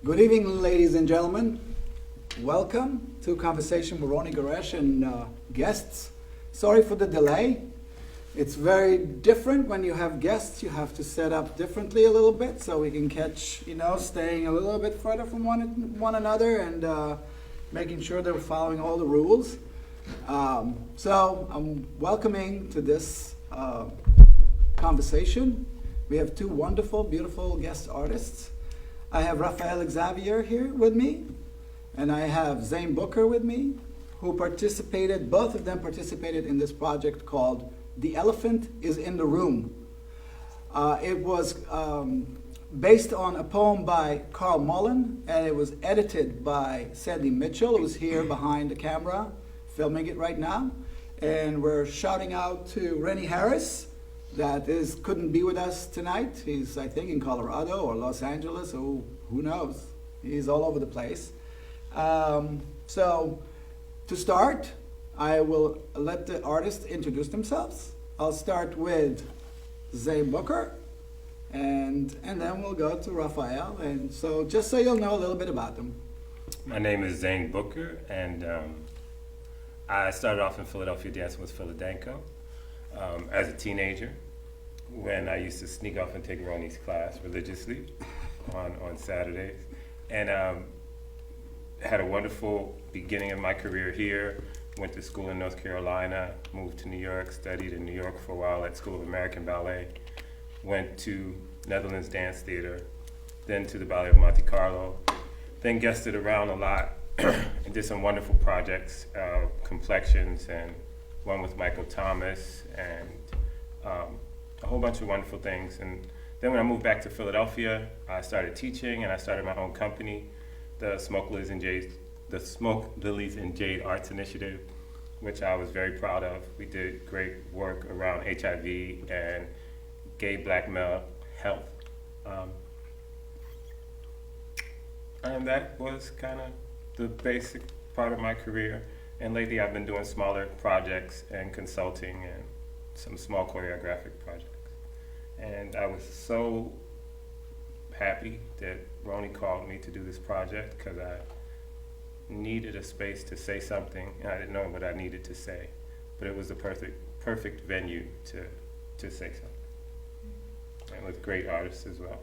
Good evening, ladies and gentlemen. Welcome to Conversation with Roni Koresh and guests. Sorry for the delay. It's very different when you have guests. You have to set up differently a little bit so we can catch, staying a little bit further from one another and making sure they're following all the rules. So I'm welcoming to this conversation. We have two wonderful, beautiful guest artists. I have RAPHAEL XAVIER here with me, and I have Zane Booker with me, who both of them participated in this project called The Elephant is in the Room. It was based on a poem by Carl Mullen, and it was edited by Sandy Mitchell, who's here behind the camera, filming it right now. And we're shouting out to Rennie Harris, couldn't be with us tonight. He's, I think, in Colorado or Los Angeles, or who knows? He's all over the place. So to start, I will let the artists introduce themselves. I'll start with Zane Booker, and then we'll go to RAPHAEL. And so just so you'll know a little bit about them. My name is Zane Booker, and I started off in Philadelphia dancing with Philadanko as a teenager, when I used to sneak off and take Roni's class religiously on Saturdays. And had a wonderful beginning of my career here. Went to school in North Carolina, moved to New York, studied in New York for a while at School of American Ballet, went to Netherlands Dance Theater, then to the Ballet of Monte Carlo, then guested around a lot and did some wonderful projects, Complexions, and one with Michael Thomas, and a whole bunch of wonderful things. And then when I moved back to Philadelphia, I started teaching, and I started my own company, the Smoke Lilies and Jade Arts Initiative, which I was very proud of. We did great work around HIV and gay black male health. And that was kind of the basic part of my career. And lately I've been doing smaller projects and consulting and some small choreographic projects. And I was so happy that Roni called me to do this project, because I needed a space to say something, and I didn't know what I needed to say. But it was the perfect venue to say something. And with great artists as well.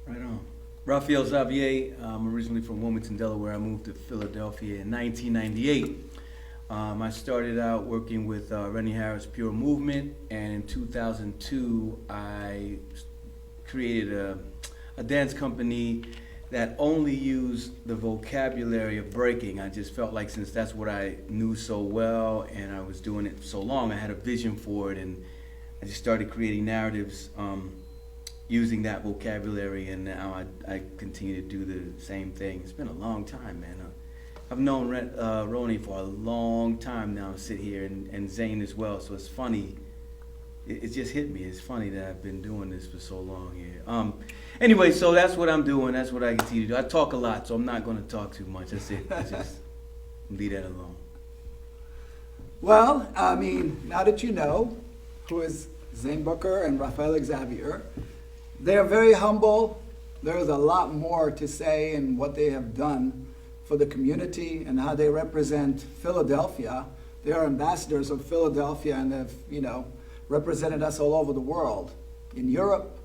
Right on. RAPHAEL XAVIER. I'm originally from Wilmington, Delaware. I moved to Philadelphia in 1998. I started out working with Rennie Harris Pure Movement, and in 2002 I created a dance company that only used the vocabulary of breaking. I just felt like, since that's what I knew so well and I was doing it so long, I had a vision for it, and I just started creating narratives using that vocabulary, and now I continue to do the same thing. It's been a long time, man. I've known Roni for a long time now, sit here, and Zane as well, so it's funny. It just hit me. It's funny that I've been doing this for so long here. Anyway, so that's what I'm doing. That's what I continue to do. I talk a lot, so I'm not going to talk too much. That's it. Just leave that alone. Well, I mean, now that you know who is Zane Booker and RAPHAEL XAVIER, they're very humble. There's a lot more to say in what they have done for the community and how they represent Philadelphia. They are ambassadors of Philadelphia, and have, represented us all over the world, in Europe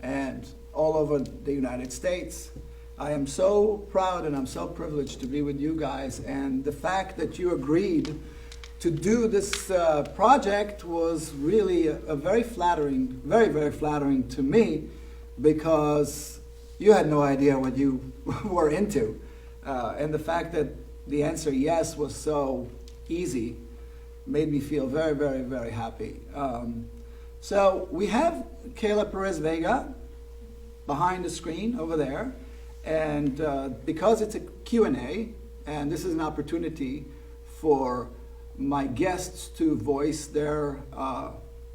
and all over the United States. I am so proud and I'm so privileged to be with you guys, and the fact that you agreed to do this project was really a very flattering, very, very flattering to me, because you had no idea what you were into. And the fact that the answer yes was so easy made me feel very, very, very happy. So we have Kayla Perez Vega behind the screen over there, and because it's a Q&A, and this is an opportunity for my guests to voice their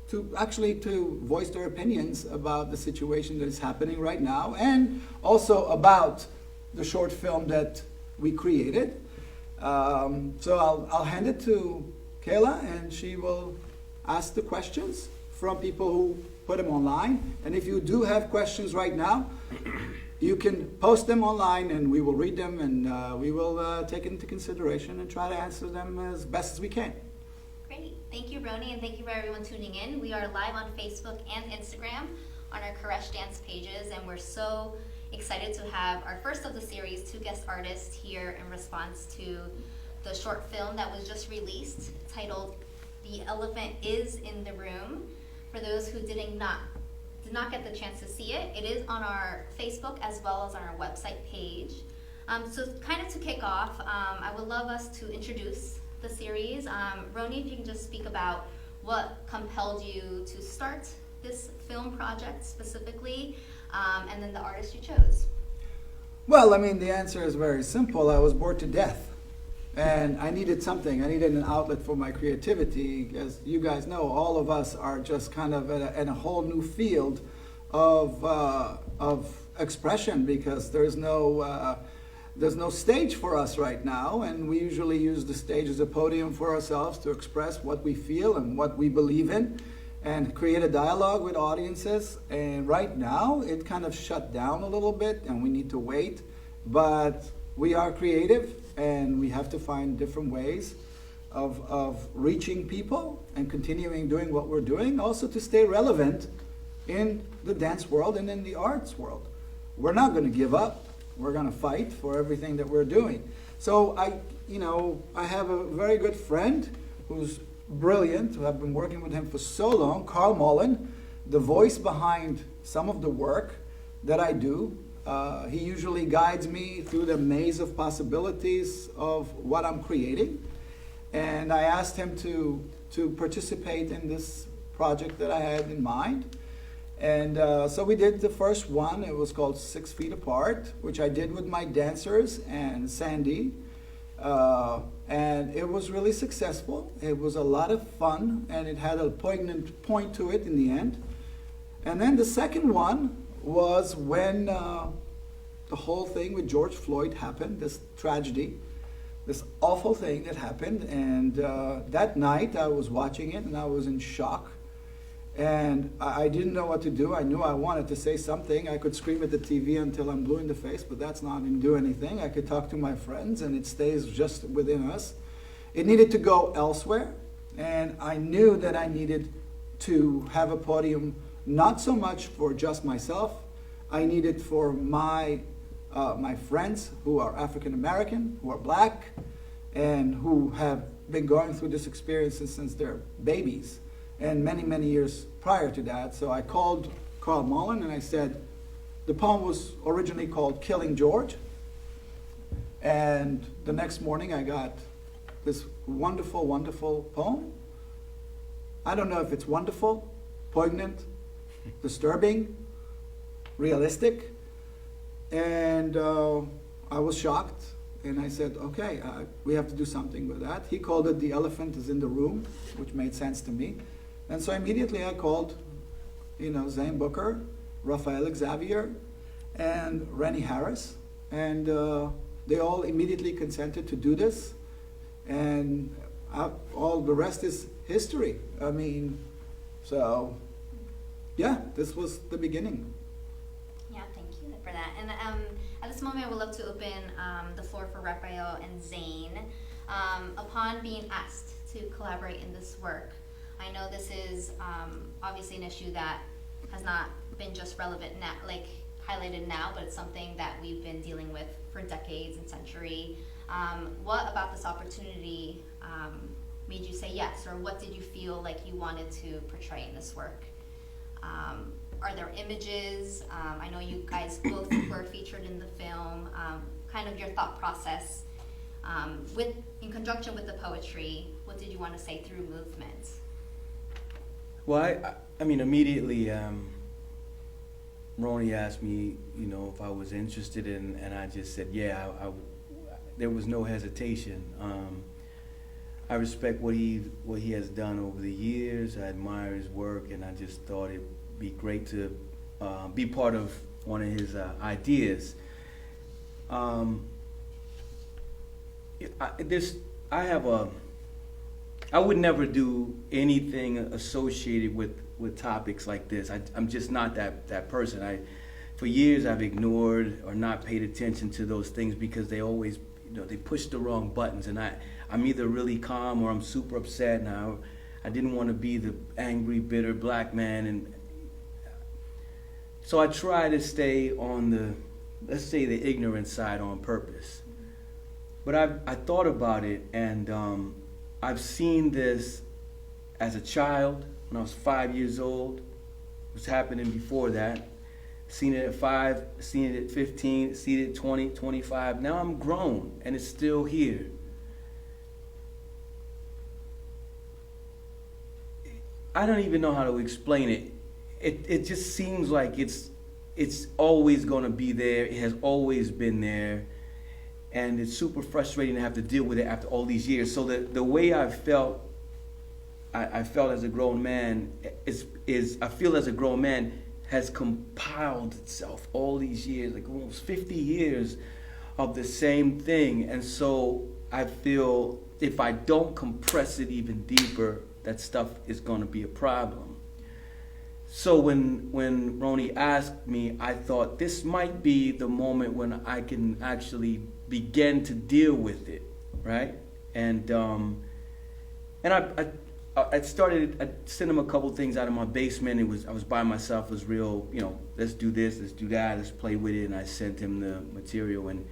to voice their opinions about the situation that is happening right now, and also about the short film that we created. So I'll hand it to Kayla, and she will ask the questions from people who put them online. And if you do have questions right now, you can post them online and we will read them, and we will take it into consideration and try to answer them as best as we can. Great. Thank you, Roni, and thank you for everyone tuning in. We are live on Facebook and Instagram on our Koresh Dance pages, and we're so excited to have our first of the series, 2 guest artists here in response to the short film that was just released titled The Elephant Is in the Room. For those who did not get the chance to see it, it is on our Facebook as well as on our website page. So kind of to kick off, I would love us to introduce the series. Roni, if you can just speak about what compelled you to start this film project specifically, and then the artist you chose. Well, I mean, the answer is very simple. I was bored to death. And I needed something. I needed an outlet for my creativity. As you guys know, all of us are just kind of in a whole new field of expression, because there's no stage for us right now, and we usually use the stage as a podium for ourselves to express what we feel and what we believe in, and create a dialogue with audiences. And right now, it kind of shut down a little bit, and we need to wait. But we are creative, and we have to find different ways of reaching people and continuing doing what we're doing, also to stay relevant in the dance world and in the arts world. We're not going to give up. We're going to fight for everything that we're doing. So I have a very good friend who's brilliant, who I've been working with him for so long, Carl Mullen, the voice behind some of the work that I do. He usually guides me through the maze of possibilities of what I'm creating. And I asked him to participate in this project that I had in mind. And so we did the first one. It was called 6 Feet Apart, which I did with my dancers and Sandy. And it was really successful. It was a lot of fun, and it had a poignant point to it in the end. And then the second one was when the whole thing with George Floyd happened, this tragedy, this awful thing that happened. And that night I was watching it and I was in shock. And I didn't know what to do. I knew I wanted to say something. I could scream at the TV until I'm blue in the face, but that's not going to do anything. I could talk to my friends, and it stays just within us. It needed to go elsewhere, and I knew that I needed to have a podium, not so much for just myself. I needed for my friends who are African American, who are black, and who have been going through this experience since they're babies, and many, many years prior to that. So I called Carl Mullen and I said, the poem was originally called Killing George. And the next morning I got this wonderful, wonderful poem. I don't know if it's wonderful, poignant, disturbing, realistic. And I was shocked. And I said, okay, we have to do something with that. He called it The Elephant Is in the Room, which made sense to me. And so immediately I called, Zane Booker, RAPHAEL Xavier, and Roni Harris. And they all immediately consented to do this. And all the rest is history. I mean, so, yeah, this was the beginning. Yeah, thank you for that. And at this moment, I would love to open the floor for RAPHAEL and Zane. Upon being asked to collaborate in this work, I know this is obviously an issue that has not been just relevant now, highlighted now, but it's something that we've been dealing with for decades and century. What about this opportunity made you say yes, or what did you feel like you wanted to portray in this work? Are there images? I know you guys both were featured in the film. Kind of your thought process in conjunction with the poetry. What did you want to say through movement? Well, I mean, immediately, Roni asked me, if I was interested in, and I just said, yeah. There was no hesitation. I respect what he has done over the years. I admire his work, and I just thought it'd be great to be part of one of his ideas. I would never do anything associated with topics like this. I'm just not that person. for years I've ignored or not paid attention to those things because they always, they push the wrong buttons, and I'm either really calm or I'm super upset, and I didn't want to be the angry, bitter black man, and so I try to stay on the, let's say, the ignorant side on purpose. But I thought about it, and I've seen this as a child when I was 5 years old. It was happening before that. Seen it at 5, seen it at 15, seen it at 20, 25. Now I'm grown, and it's still here. I don't even know how to explain it. It just seems like it's always going to be there. It has always been there. And it's super frustrating to have to deal with it after all these years. So the way I felt as a grown man I feel as a grown man has compiled itself all these years, like almost 50 years of the same thing. And so I feel if I don't compress it even deeper, that stuff is going to be a problem. So when Roni asked me, I thought this might be the moment when I can actually begin to deal with it, right? And I sent him a couple things out of my basement. I was by myself. It was real, let's do this, let's do that, let's play with it. And I sent him the material, and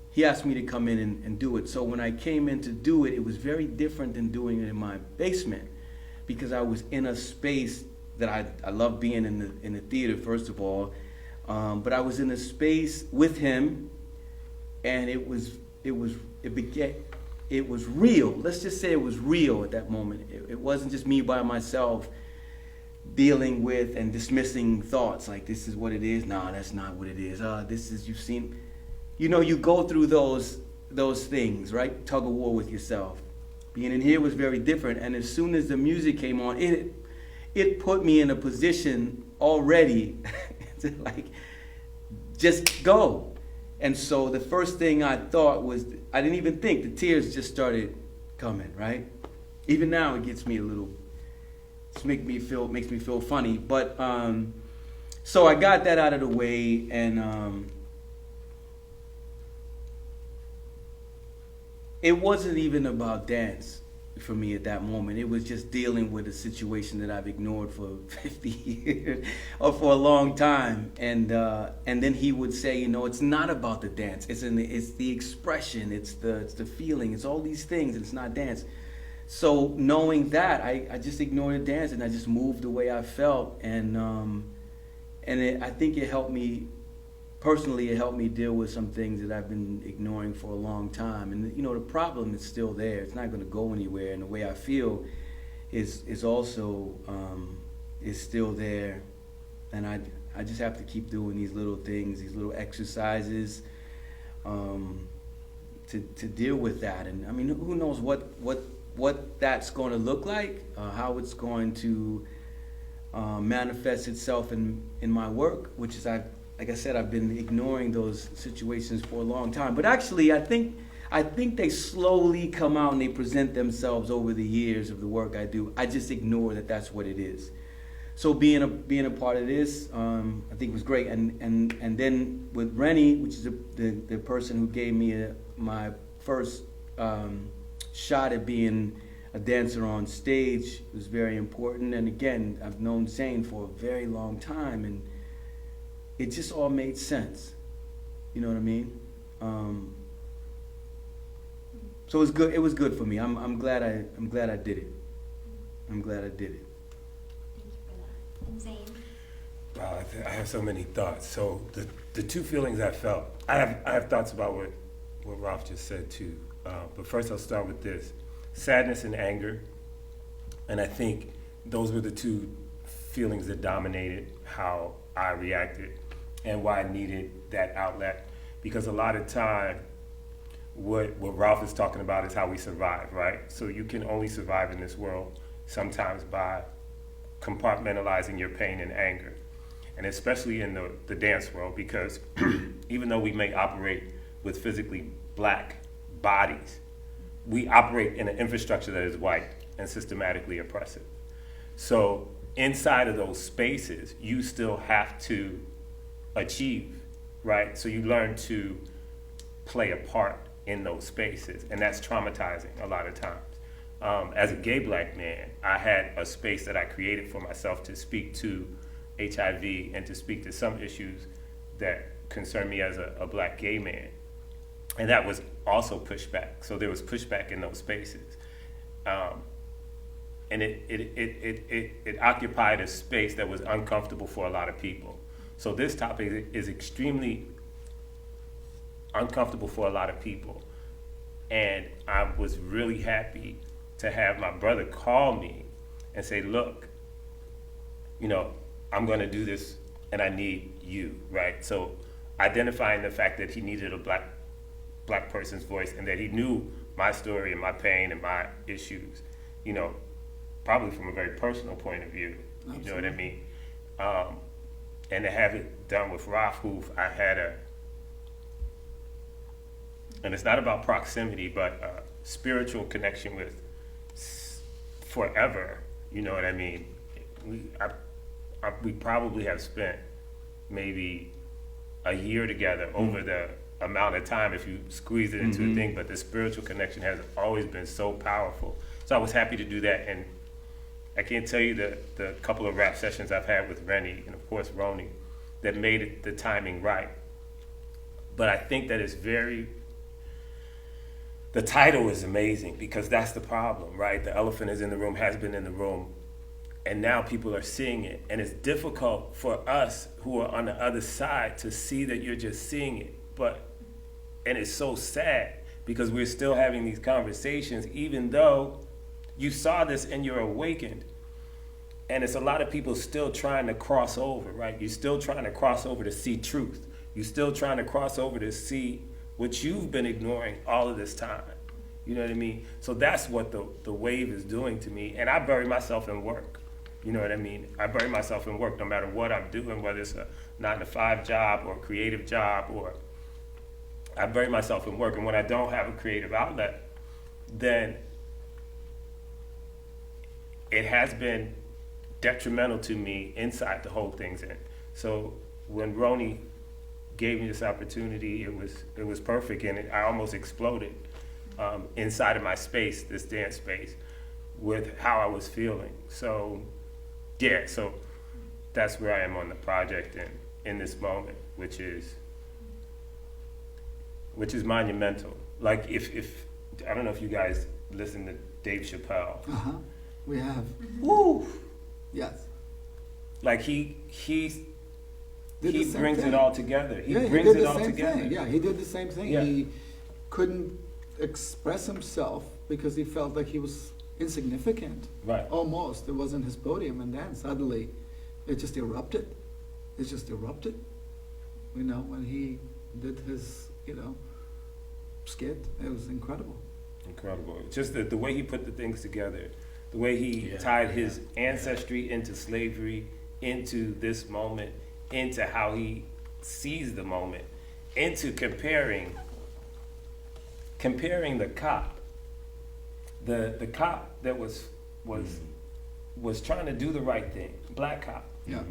he asked me to come in and do it. So when I came in to do it, it was very different than doing it in my basement, because I was in a space that I love being in the theater, first of all, but I was in a space with him, and it was real. Let's just say it was real at that moment. It wasn't just me by myself dealing with and dismissing thoughts like this is what it is. No, that's not what it is. This is, you've seen, you go through those things, right? Tug of war with yourself. Being in here was very different, and as soon as the music came on, it put me in a position already to like just go. And so the first thing I thought was, I didn't even think, the tears just started coming, right? Even now it gets me a little, makes me feel funny. But so I got that out of the way, and it wasn't even about dance for me at that moment. It was just dealing with a situation that I've ignored for 50 years or for a long time. And then he would say, it's not about the dance. It's the expression. It's the feeling. It's all these things. And it's not dance. So knowing that, I just ignored the dance, and I just moved the way I felt. And I think it helped me. Personally, it helped me deal with some things that I've been ignoring for a long time. And, the problem is still there. It's not going to go anywhere. And the way I feel is also is still there. And I just have to keep doing these little things, these little exercises to deal with that. And, I mean, who knows what that's going to look like, how it's going to manifest itself in my work, which is like I said, I've been ignoring those situations for a long time. But actually, I think they slowly come out and they present themselves over the years of the work I do. I just ignore that that's what it is. So being a part of this, I think was great. And then with Roni, which is the person who gave me my first shot at being a dancer on stage, was very important. And again, I've known Zane for a very long time, and it just all made sense. You know what I mean? So it was good. It was good for me. I'm glad I did it. I'm glad I did it. Thank you for that. And Zane? Wow, I have so many thoughts. So the two feelings I felt, I have thoughts about what Ralph just said too. But first I'll start with this. Sadness and anger. And I think those were the two feelings that dominated how I reacted and why I needed that outlet. Because a lot of time, what Ralph is talking about is how we survive, right? So you can only survive in this world sometimes by compartmentalizing your pain and anger. And especially in the dance world, because even though we may operate with physically black bodies, we operate in an infrastructure that is white and systematically oppressive. So inside of those spaces, you still have to achieve, right? So you learn to play a part in those spaces, and that's traumatizing a lot of times. As a gay black man, I had a space that I created for myself to speak to HIV and to speak to some issues that concern me as a black gay man. And that was also pushback. So there was pushback in those spaces. And it occupied a space that was uncomfortable for a lot of people. So this topic is extremely uncomfortable for a lot of people. And I was really happy to have my brother call me and say, look, you know, I'm gonna do this and I need you, right? So identifying the fact that he needed a black person's voice and that he knew my story and my pain and my issues, you know, probably from a very personal point of view, you know what I mean? And to have it done with Raph, who I had and it's not about proximity, but a spiritual connection with forever, you know what I mean? We probably have spent maybe a year together over the amount of time if you squeeze it into a thing, but the spiritual connection has always been so powerful. So I was happy to do that, and I can't tell you the couple of rap sessions I've had with Roni and of course Roni that made it the timing right. But I think that it's the title is amazing because that's the problem, right? The elephant is in the room, has been in the room, and now people are seeing it. And it's difficult for us who are on the other side to see that you're just seeing it. And it's so sad because we're still having these conversations, even though you saw this and you're awakened. And it's a lot of people still trying to cross over, right? You're still trying to cross over to see truth. You're still trying to cross over to see what you've been ignoring all of this time. You know what I mean? So that's what the wave is doing to me. And I bury myself in work. You know what I mean? I bury myself in work no matter what I'm doing, whether it's a 9-to-5 job or a creative job, or I bury myself in work. And when I don't have a creative outlet, then it has been detrimental to me inside the whole thing's in. So when Roni gave me this opportunity, it was perfect, and I almost exploded inside of my space, this dance space, with how I was feeling. So yeah, so that's where I am on the project and in this moment, which is monumental. Like if I don't know if you guys listen to Dave Chappelle. We have. Woo! Yes. Like he Did the he same brings thing. it all together. He Yeah, brings did it the all same together. thing. Yeah, he did the same thing. Yeah. He couldn't express himself because he felt like he was insignificant. Right. Almost. It wasn't his podium, and then suddenly it just erupted. It just erupted. You know, when he did his, skit, it was incredible. Incredible. Just the way he put the things together, the way he tied his ancestry into slavery, into this moment, into how he sees the moment, into comparing the cop, the cop that was trying to do the right thing, black cop, Yeah.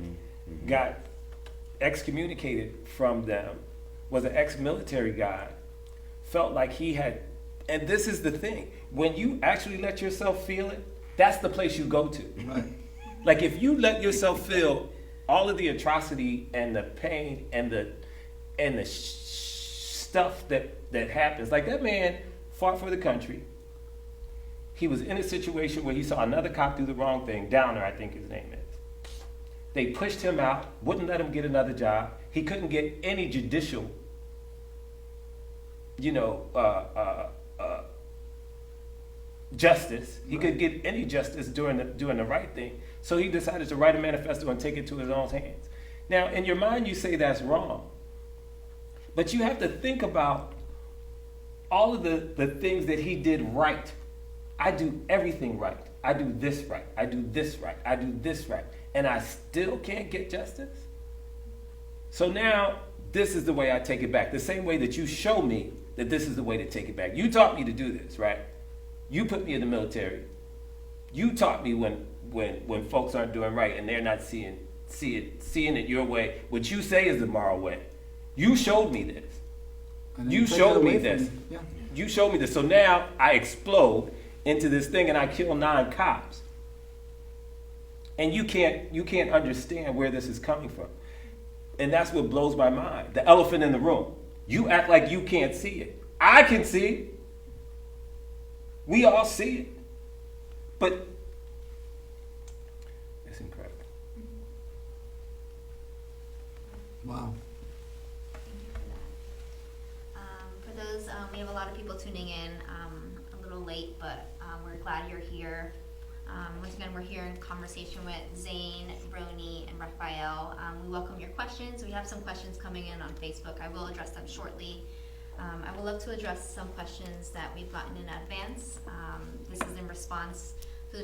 got excommunicated from them, was an ex-military guy, felt like he had, and this is the thing, when you actually let yourself feel it, that's the place you go to. Right. Like if you let yourself feel all of the atrocity and the pain and the stuff that happens, like that man fought for the country. He was in a situation where he saw another cop do the wrong thing, Downer, I think his name is. They pushed him out, wouldn't let him get another job. He couldn't get any judicial, justice. He could get any justice doing the right thing. So he decided to write a manifesto and take it to his own hands. Now, in your mind, you say that's wrong. But you have to think about all of the things that he did right. I do everything right. I do this right. I do this right. I do this right. And I still can't get justice? So now, this is the way I take it back. The same way that you show me that this is the way to take it back. You taught me to do this, right? You put me in the military. You taught me when folks aren't doing right and they're not seeing seeing it your way. What you say is the moral way. You showed me this. And then You take it showed me away from this. you. Yeah. You showed me this. So now I explode into this thing and I kill 9 cops. And you can't understand where this is coming from. And that's what blows my mind. The elephant in the room. You act like you can't see it. I can see it. We all see it. But it's incredible. Wow. Thank you for that. For those, we have a lot of people tuning in, a little late, but we're glad you're here. Once again, we're here in conversation with Zane, Roni, and Raphael. We welcome your questions. We have some questions coming in on Facebook. I will address them shortly. I would love to address some questions that we've gotten in advance. This is in response to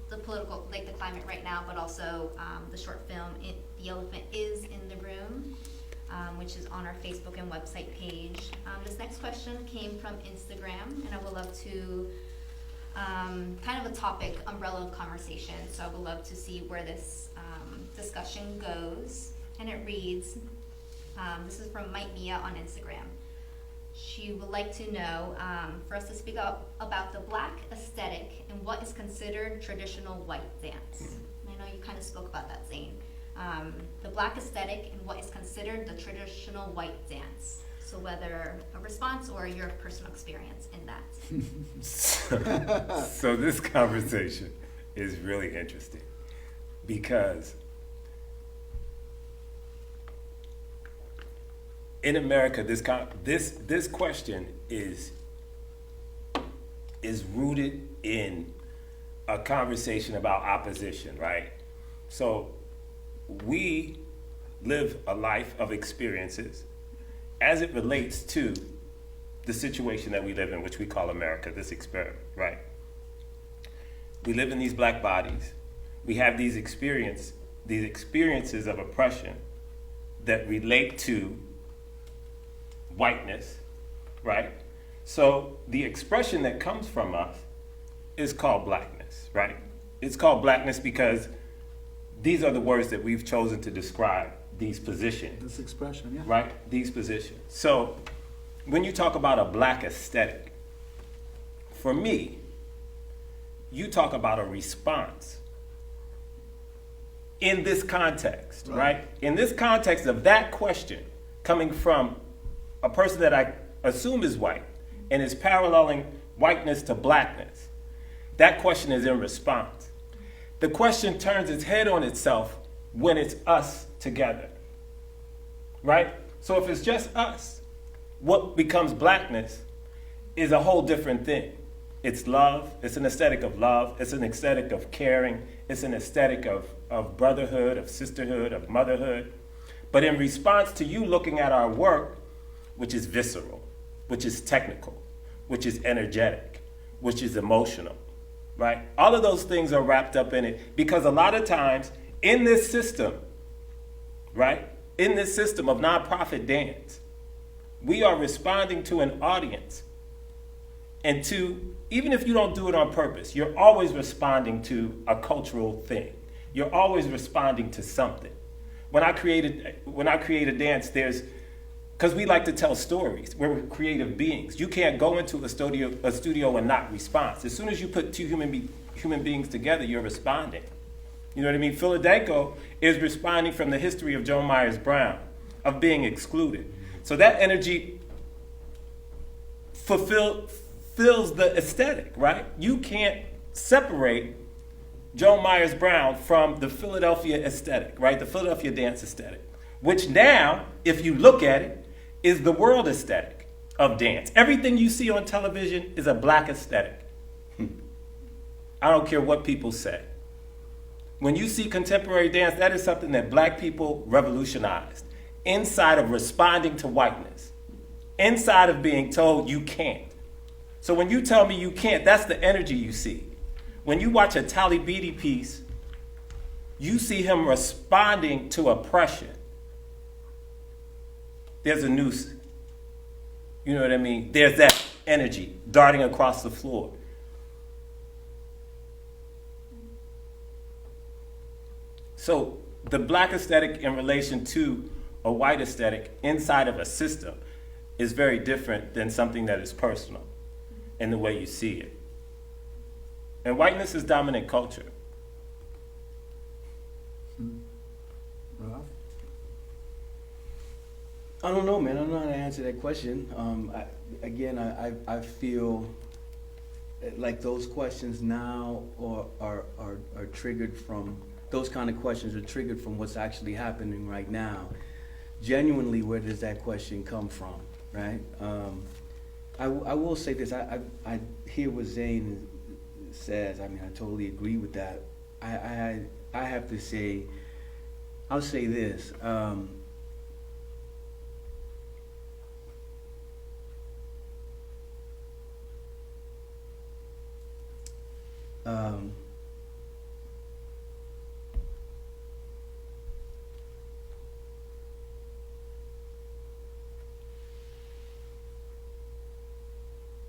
the political, like the climate right now, but also the short film, The Elephant Is in the Room, which is on our Facebook and website page. This next question came from Instagram, and I would love to kind of a topic umbrella of conversation. So I would love to see where this discussion goes. And it reads, this is from Mike Mia on Instagram. She would like to know for us to speak about the Black aesthetic and what is considered traditional white dance. And I know you kind of spoke about that, Zane. The Black aesthetic and what is considered the traditional white dance. So whether a response or your personal experience in that. So this conversation is really interesting because in America, this question is rooted in a conversation about opposition, right? So we live a life of experiences as it relates to the situation that we live in, which we call America, this experiment, right? We live in these black bodies. We have these experiences of oppression that relate to whiteness, right? So the expression that comes from us is called blackness, right? It's called blackness because these are the words that we've chosen to describe these positions. This expression, yeah. Right? These positions. So when you talk about a black aesthetic, for me, you talk about a response in this context, right? In this context of that question coming from a person that I assume is white and is paralleling whiteness to blackness, that question is in response. The question turns its head on itself when it's us together, right? So if it's just us, what becomes blackness is a whole different thing. It's love, it's an aesthetic of love, it's an aesthetic of caring, it's an aesthetic of brotherhood, of sisterhood, of motherhood. But in response to you looking at our work, which is visceral, which is technical, which is energetic, which is emotional, right? All of those things are wrapped up in it because a lot of times in this system, right? In this system of nonprofit dance, we are responding to an audience. And to, even if you don't do it on purpose, you're always responding to a cultural thing. You're always responding to something. When I create a dance, because we like to tell stories. We're creative beings. You can't go into a studio and not respond. As soon as you put two human beings together, you're responding. You know what I mean? Philadelphia is responding from the history of Joan Myers Brown, of being excluded. So that energy fills the aesthetic, right? You can't separate Joan Myers Brown from the Philadelphia aesthetic, right? The Philadelphia dance aesthetic, which now, if you look at it, is the world aesthetic of dance. Everything you see on television is a black aesthetic. I don't care what people say. When you see contemporary dance, that is something that black people revolutionized inside of responding to whiteness, inside of being told you can't. So when you tell me you can't, that's the energy you see. When you watch a Tally Beatty piece, you see him responding to oppression. There's a noose. You know what I mean? There's that energy darting across the floor. So the black aesthetic in relation to a white aesthetic inside of a system is very different than something that is personal in the way you see it. And whiteness is dominant culture. Ralph? I don't know, man. I don't know how to answer that question. I feel like those questions now are triggered from, those kind of questions are triggered from what's actually happening right now. Genuinely, where does that question come from, right? I will say this. I hear what Zane says. I mean, I totally agree with that. I have to say, I'll say this.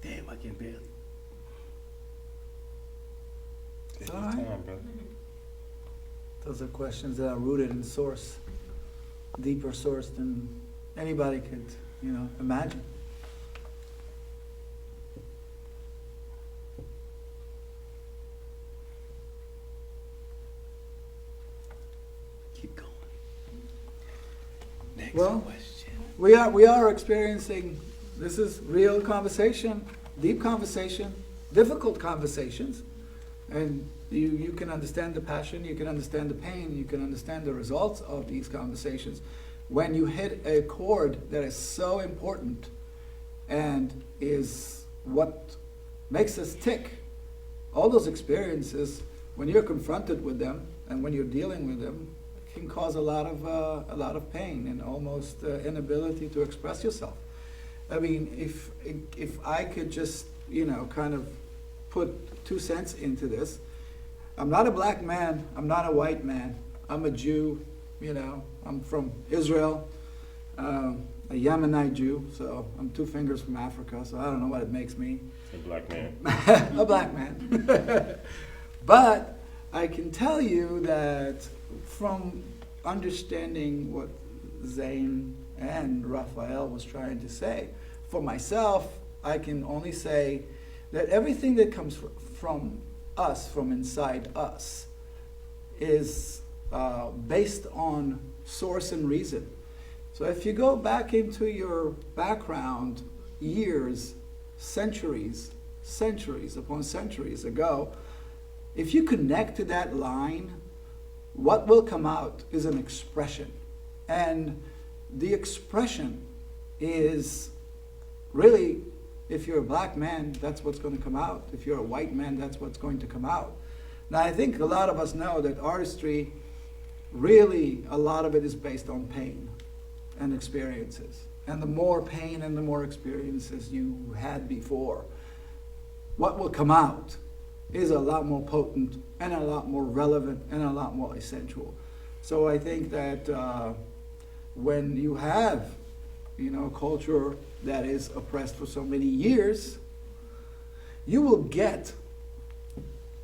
Damn, I can barely. It's Take all your right. time, brother. Those are questions that are rooted in source, deeper source than anybody could, imagine. Keep going. Next Well, question. We are experiencing, this is real conversation, deep conversation, difficult conversations, and you can understand the passion, you can understand the pain, you can understand the results of these conversations when you hit a chord that is so important and is what makes us tick. All those experiences, when you're confronted with them and when you're dealing with them, can cause a lot of pain and almost inability to express yourself. I mean, if I could just kind of put 2 cents into this, I'm not a black man, I'm not a white man, I'm a Jew, I'm from Israel, a Yemenite Jew, so I'm 2 fingers from Africa, so I don't know what it makes me. A black man. A black man. But I can tell you that from understanding what Zane and Raphael was trying to say, for myself, I can only say that everything that comes from us, from inside us, is based on source and reason. So if you go back into your background years, centuries upon centuries ago, if you connect to that line, what will come out is an expression. And the expression is really, if you're a black man, that's what's going to come out. If you're a white man, that's what's going to come out. Now, I think a lot of us know that artistry, really, a lot of it is based on pain and experiences. And the more pain and the more experiences you had before, what will come out is a lot more potent and a lot more relevant and a lot more essential. So I think that when you have, a culture that is oppressed for so many years, you will get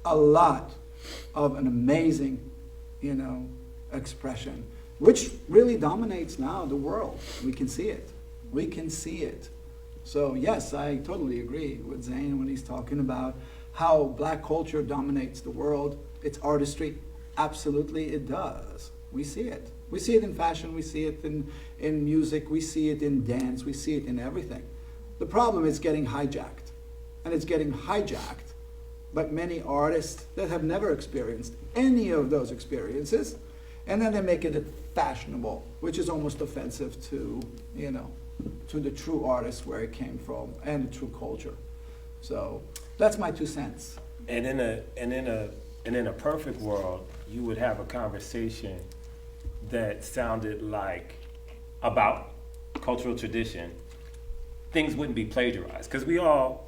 a lot of an amazing, expression, which really dominates now the world. We can see it. We can see it. So yes, I totally agree with Zane when he's talking about how black culture dominates the world. It's artistry. Absolutely it does. We see it. We see it in fashion. We see it in music. We see it in dance. We see it in everything. The problem is getting hijacked. And it's getting hijacked by many artists that have never experienced any of those experiences. And then they make it fashionable, which is almost offensive to, to the true artist where it came from and the true culture. So that's my 2 cents. And in a perfect world, you would have a conversation that sounded like about cultural tradition. Things wouldn't be plagiarized because we all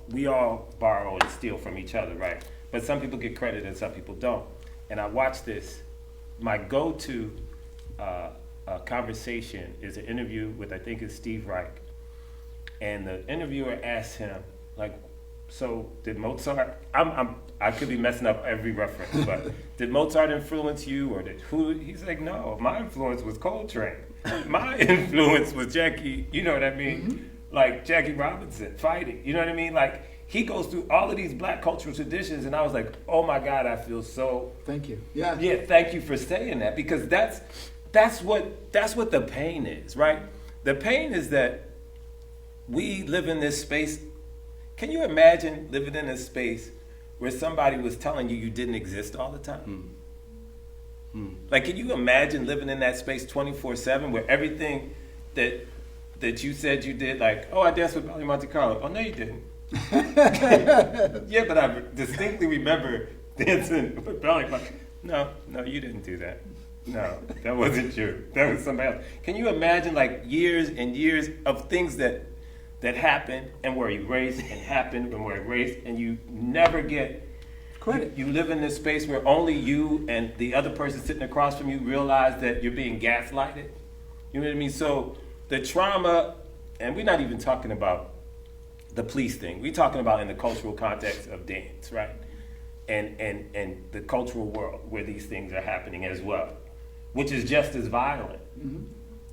borrow and steal from each other, right? But some people get credit and some people don't. And I watched this. My go-to conversation is an interview with, I think it's Steve Reich. And the interviewer asked him, like, so did Mozart, I could be messing up every reference, but did Mozart influence you, or did who? He's like, no, my influence was Coltrane. My influence was Jackie, you know what I mean? Like Jackie Robinson, fighting, you know what I mean? Like, he goes through all of these black cultural traditions, and I was like, oh my God, I feel so. Thank you. Yeah. Yeah, thank you for saying that, because that's what the pain is, right? The pain is that we live in this space. Can you imagine living in a space where somebody was telling you didn't exist all the time? Like, can you imagine living in that space 24/7, where everything that you said you did, like, oh, I danced with Belly Monte Carlo. Oh, no, you didn't. Yeah, but I distinctly remember dancing with Belly Monte. No, you didn't do that. No, that wasn't you. That was somebody else. Can you imagine, like, years and years of things that happened and were erased and happened and were erased, and you never get Credit. You live in this space where only you and the other person sitting across from you realize that you're being gaslighted. You know what I mean? So the trauma, and we're not even talking about the police thing. We're talking about in the cultural context of dance, right? And the cultural world where these things are happening as well, which is just as violent.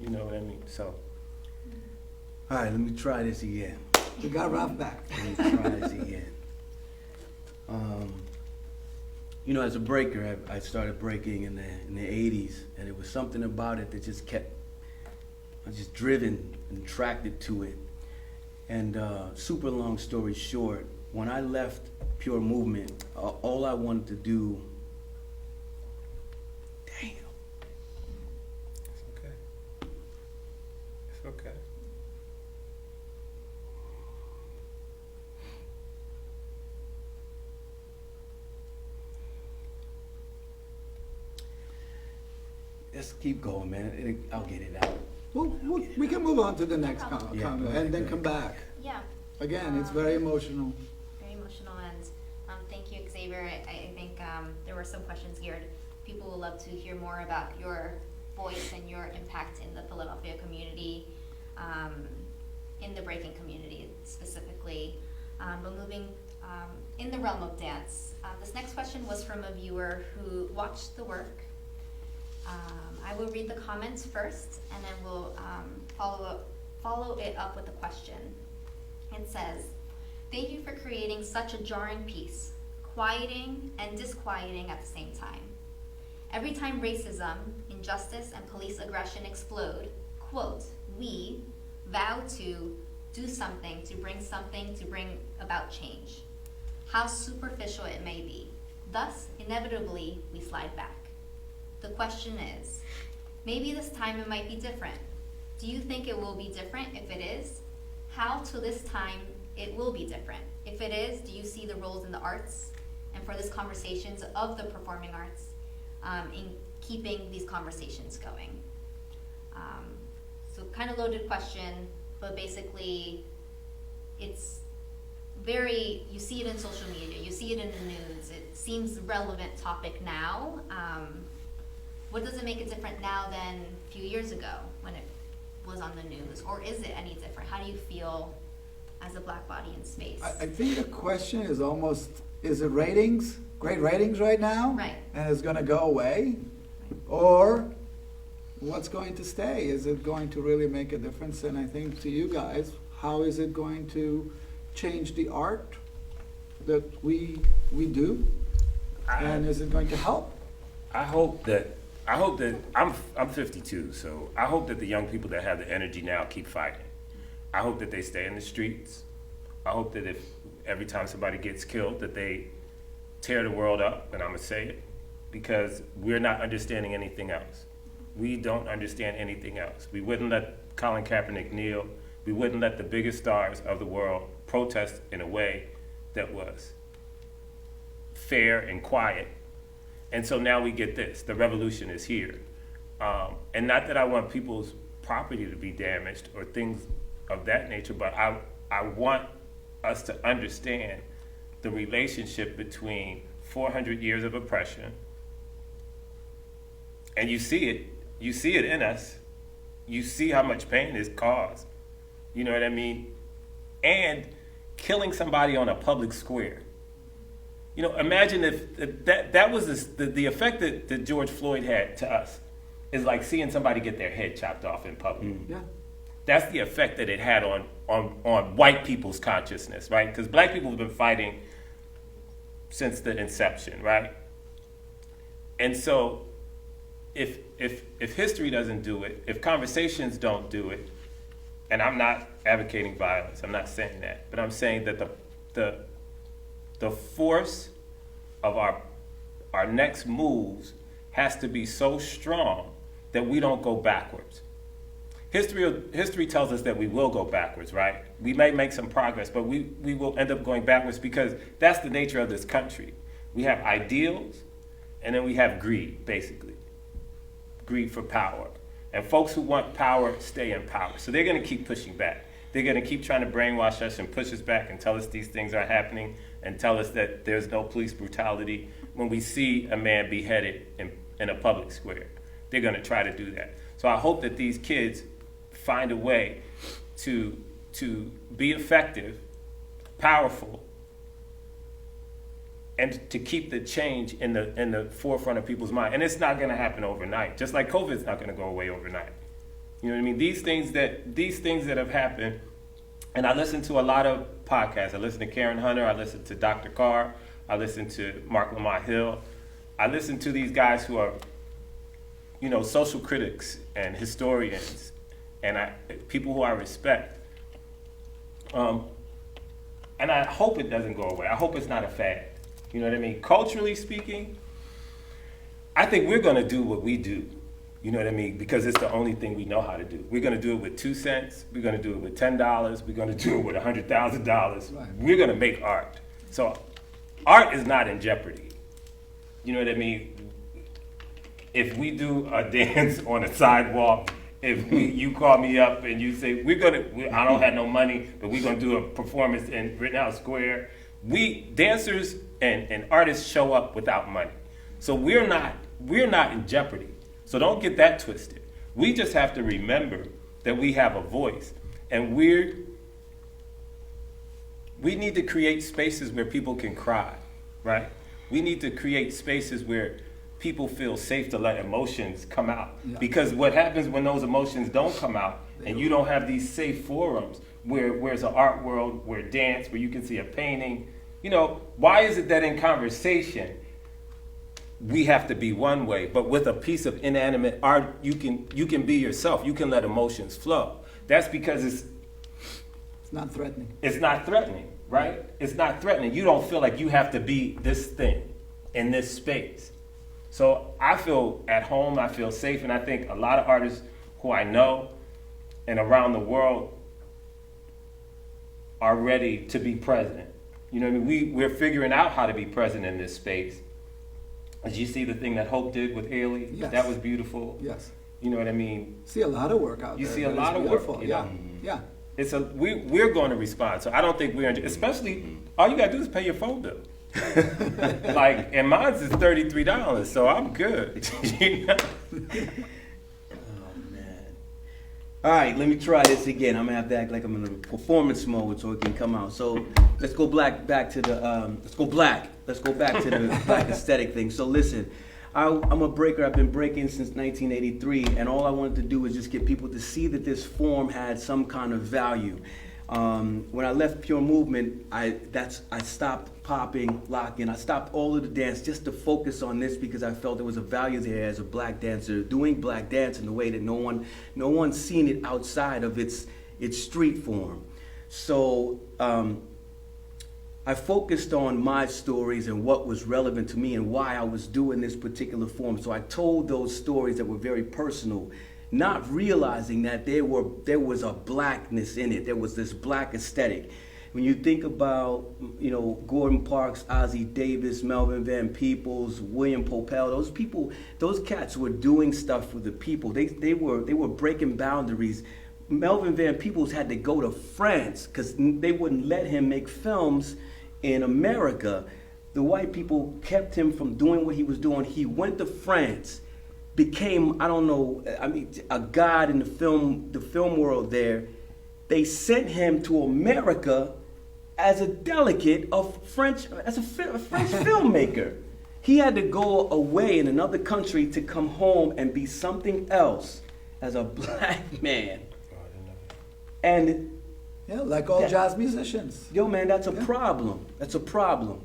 You know what I mean? So. All right, let me try this again. We got Ralph back. Let me try this again. You know, as a breaker, I started breaking in the 80s, and it was something about it that just kept, I was just driven and attracted to it. And super long story short, when I left Pure Movement, all I wanted to do, damn. It's okay. It's okay. Let's keep going, man. I'll get it out. Well, we can move on to the next Yeah, comment okay, and then good. come back. Yeah. Again, it's very emotional. Very emotional, and thank you, Xavier. I think there were some questions geared. People would love to hear more about your voice and your impact in the Philadelphia community, in the breaking community specifically. But moving in the realm of dance, this next question was from a viewer who watched the work. I will read the comments first, and then we'll follow it up with a question. It says, "Thank you for creating such a jarring piece, quieting and disquieting at the same time. Every time racism, injustice, and police aggression explode, quote, we vow to do something to bring about change. How superficial it may be. Thus, inevitably, we slide back. The question is, maybe this time it might be different. Do you think it will be different if it is? How to this time it will be different? If it is, do you see the roles in the arts and for this conversations of the performing arts in keeping these conversations going?" So kind of loaded question, but basically it's very, you see it in social media, you see it in the news, it seems a relevant topic now. What does it make it different now than a few years ago when it was on the news? Or is it any different? How do you feel as a black body in space? I think the question is almost, is it ratings? Great ratings right now? Right. And it's going to go away? Or what's going to stay? Is it going to really make a difference? And I think to you guys, how is it going to change the art that we do? And is it going to help? I hope that I'm 52, so I hope that the young people that have the energy now keep fighting. I hope that they stay in the streets. I hope that if every time somebody gets killed that they tear the world up, and I'm gonna say it, because we're not understanding anything else. We don't understand anything else. We wouldn't let Colin Kaepernick kneel. We wouldn't let the biggest stars of the world protest in a way that was fair and quiet. And so now we get this, the revolution is here. And not that I want people's property to be damaged or things of that nature, but I want us to understand the relationship between 400 years of oppression, and you see it in us. You see how much pain is caused. You know what I mean? And killing somebody on a public square. You know, imagine if that was the effect that George Floyd had to us is like seeing somebody get their head chopped off in public. Yeah. That's the effect that it had on white people's consciousness, right? Because black people have been fighting since the inception, right? And so if history doesn't do it, if conversations don't do it, and I'm not advocating violence, I'm not saying that, but I'm saying that the force of our next moves has to be so strong that we don't go backwards. History tells us that we will go backwards, right? We may make some progress, but we will end up going backwards because that's the nature of this country. We have ideals, and then we have greed, basically. Greed for power. And folks who want power stay in power. So they're going to keep pushing back. They're going to keep trying to brainwash us and push us back and tell us these things are happening and tell us that there's no police brutality when we see a man beheaded in a public square. They're going to try to do that. So I hope that these kids find a way to be effective, powerful, and to keep the change in the forefront of people's mind. And it's not going to happen overnight. Just like COVID's not going to go away overnight. You know what I mean? These things that have happened, and I listen to a lot of podcasts. I listen to Karen Hunter. I listen to Dr. Carr. I listen to Mark Lamont Hill. I listen to these guys who are, you know, social critics and historians, and people who I respect. And I hope it doesn't go away. I hope it's not a fad. You know what I mean? Culturally speaking, I think we're going to do what we do. You know what I mean? Because it's the only thing we know how to do. We're going to do it with 2 cents. We're going to do it with $10. We're going to do it with $100,000. Right. We're going to make art. So art is not in jeopardy. You know what I mean? If we do a dance on a sidewalk, if you call me up and you say, I don't have no money, but we're going to do a performance in Rittenhouse Square. Dancers and artists show up without money. So we're not in jeopardy. So don't get that twisted. We just have to remember that we have a voice, and we need to create spaces where people can cry, right? We need to create spaces where people feel safe to let emotions come out. Yeah. Because what happens when those emotions don't come out and you don't have these safe forums where it's an art world, where dance, where you can see a painting, you know, why is it that in conversation we have to be one way, but with a piece of inanimate art, you can be yourself. You can let emotions flow. That's because it's not threatening. It's not threatening, right? It's not threatening. You don't feel like you have to be this thing in this space. So I feel at home, I feel safe, and I think a lot of artists who I know and around the world are ready to be present. You know what I mean? We're figuring out how to be present in this space. As you see the thing that Hope did with Haley, yes. That was beautiful. Yes. You know what I mean? See a lot of work out there. You see a lot of work. You know? Yeah. We're going to respond. So I don't think especially all you gotta do is pay your phone bill. Like, and mine's is $33, so I'm good. You know? All right, let me try this again. I'm gonna have to act like I'm in a performance mode so it can come out. So let's go back to the let's go back to the black aesthetic thing. So listen, I'm a breaker. I've been breaking since 1983, and all I wanted to do was just get people to see that this form had some kind of value. When I left Pure Movement, I stopped popping, locking. I stopped all of the dance just to focus on this because I felt there was a value there as a black dancer doing black dance in a way that no one's seen it outside of its street form. So I focused on my stories and what was relevant to me and why I was doing this particular form. So I told those stories that were very personal, not realizing that there was a blackness in it. There was this black aesthetic. When you think about, you know, Gordon Parks, Ossie Davis, Melvin Van Peebles, William Popel, those cats were doing stuff for the people. They were breaking boundaries. Melvin Van Peebles had to go to France because they wouldn't let him make films in America. The white people kept him from doing what he was doing. He went to France, became, a god in the film world there. They sent him to America, as a delegate of French, as a French filmmaker. He had to go away in another country to come home and be something else as a black man. And Yeah, like all jazz musicians. yo, man, that's a problem. That's a problem.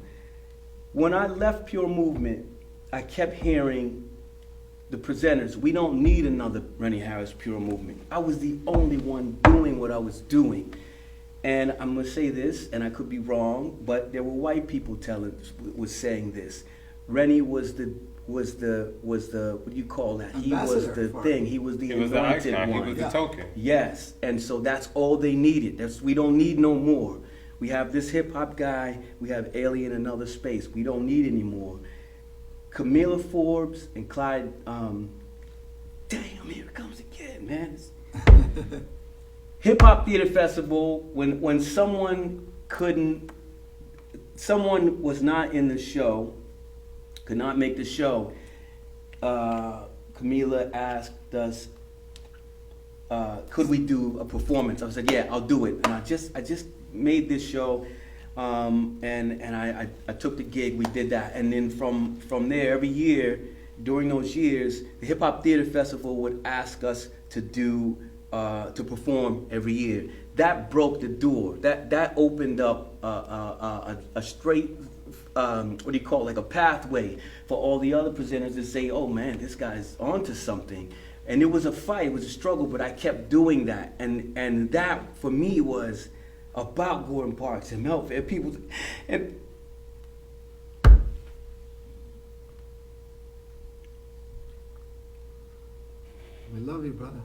When I left Pure Movement, I kept hearing the presenters, we don't need another Roni Harris Pure Movement. I was the only one doing what I was doing. And I'm gonna say this, and I could be wrong, but there were white people was saying this. Rennie was the what do you call that? He was Ambassador the for thing. it. He was the He was the anointed icon. one. He was the token. Yes, and so that's all they needed. We don't need no more. We have this hip hop guy. We have Alien in another space. We don't need any more. Camila Forbes and Clyde. Damn, here it comes again, man. Hip Hop Theater Festival. When someone was not in the show, could not make the show. Camila asked us, could we do a performance? I said, yeah, I'll do it. And I just made this show, and I took the gig. We did that, and then from there, every year during those years, the Hip Hop Theater Festival would ask us to do to perform every year. That broke the door. That opened up a straight. What do you call it, like a pathway for all the other presenters to say, oh man, this guy's onto something. And it was a fight, it was a struggle, but I kept doing that. And that for me was about Gordon Parks and Melvin. And people, and We love you, brother.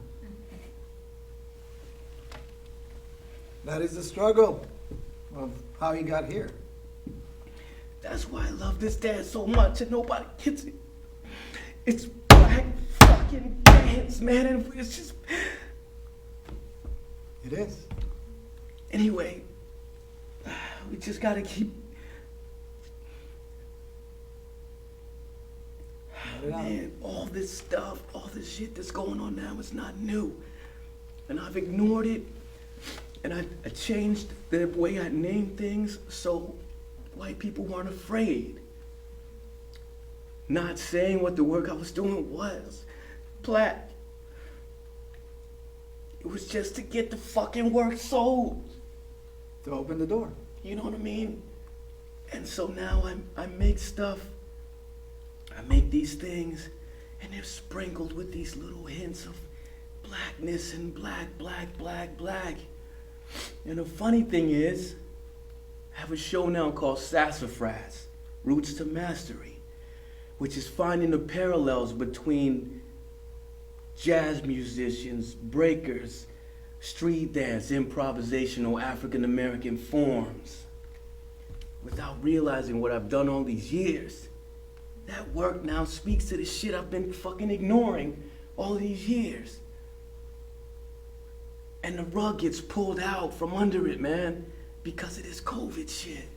That is the struggle of how he got here. that's why I love this dance so much and nobody gets it. It's black fucking dance, man, and it's just, It is. anyway, we just gotta keep, Let it out. man, all this stuff, all this shit that's going on now is not new. And I've ignored it, and I changed the way I name things so white people weren't afraid. Not saying what the work I was doing was black. It was just to get the fucking work sold. To open the door. You know what I mean? And so now I make stuff, I make these things, and they're sprinkled with these little hints of blackness and black. And the funny thing is, I have a show now called Sassafras, Roots to Mastery, which is finding the parallels between jazz musicians, breakers, street dance, improvisational African American forms. Without realizing what I've done all these years, that work now speaks to the shit I've been fucking ignoring all these years. And the rug gets pulled out from under it, man, because of this COVID shit.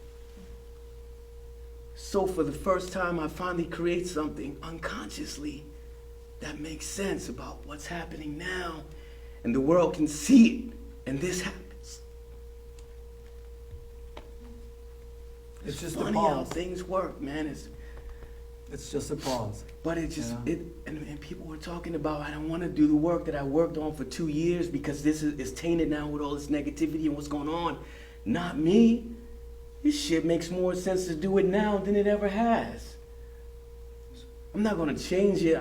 So for the first time, I finally create something unconsciously that makes sense about what's happening now, and the world can see it, and this happens. It's just a funny how pause. things work, man. It's just a pause. But it just, Yeah. and people were talking about, I don't want to do the work that I worked on for 2 years because this is tainted now with all this negativity and what's going on. Not me. This shit makes more sense to do it now than it ever has. I'm not going to change it.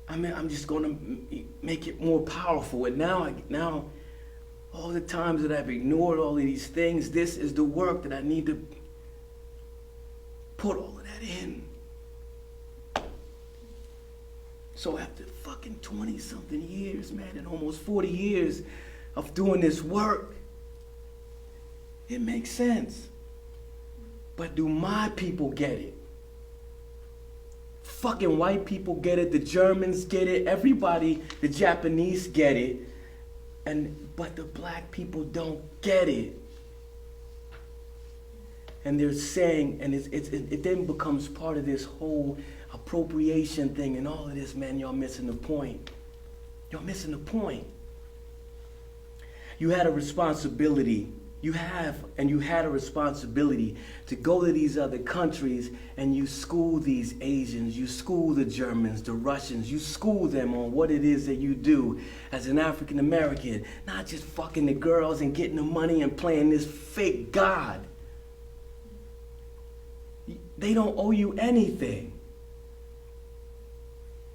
I'm just going to make it more powerful. And now, all the times that I've ignored all of these things, this is the work that I need to put all of that in. So after fucking 20-something years, man, and almost 40 years of doing this work, it makes sense. But do my people get it? Fucking white people get it, the Germans get it, everybody, the Japanese get it, but the black people don't get it. And they're saying, and it then becomes part of this whole appropriation thing and all of this, man, y'all missing the point. Y'all missing the point. You had a responsibility You have, and you had a responsibility to go to these other countries and you school these Asians, you school the Germans, the Russians, you school them on what it is that you do as an African American, not just fucking the girls and getting the money and playing this fake God. They don't owe you anything.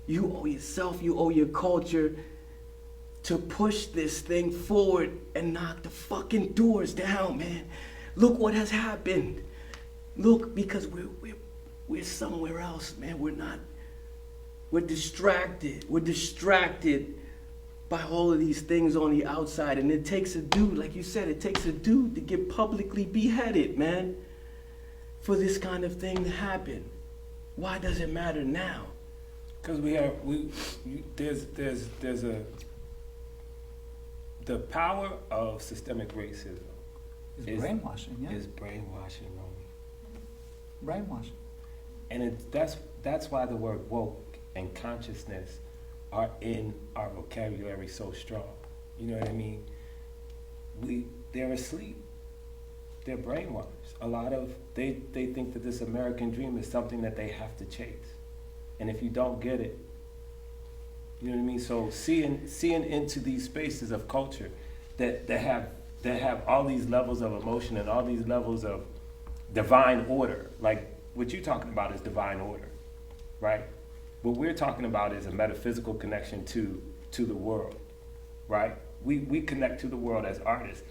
You owe yourself, you owe your culture to push this thing forward and knock the fucking doors down, man. Look what has happened. Look, because we're somewhere else, man. We're distracted. We're distracted by all of these things on the outside. And it takes a dude, like you said, it takes a dude to get publicly beheaded, man, for this kind of thing to happen. Why does it matter now? Because the power of systemic racism It's brainwashing, yeah. is brainwashing, Roni. Brainwashing. And that's why the word woke and consciousness are in our vocabulary so strong. You know what I mean? They're asleep. They're brainwashed. They think that this American dream is something that they have to chase. And if you don't get it, you know what I mean? So seeing into these spaces of culture that have all these levels of emotion and all these levels of divine order, like what you're talking about is divine order, right? What we're talking about is a metaphysical connection to the world, right? We connect to the world as artists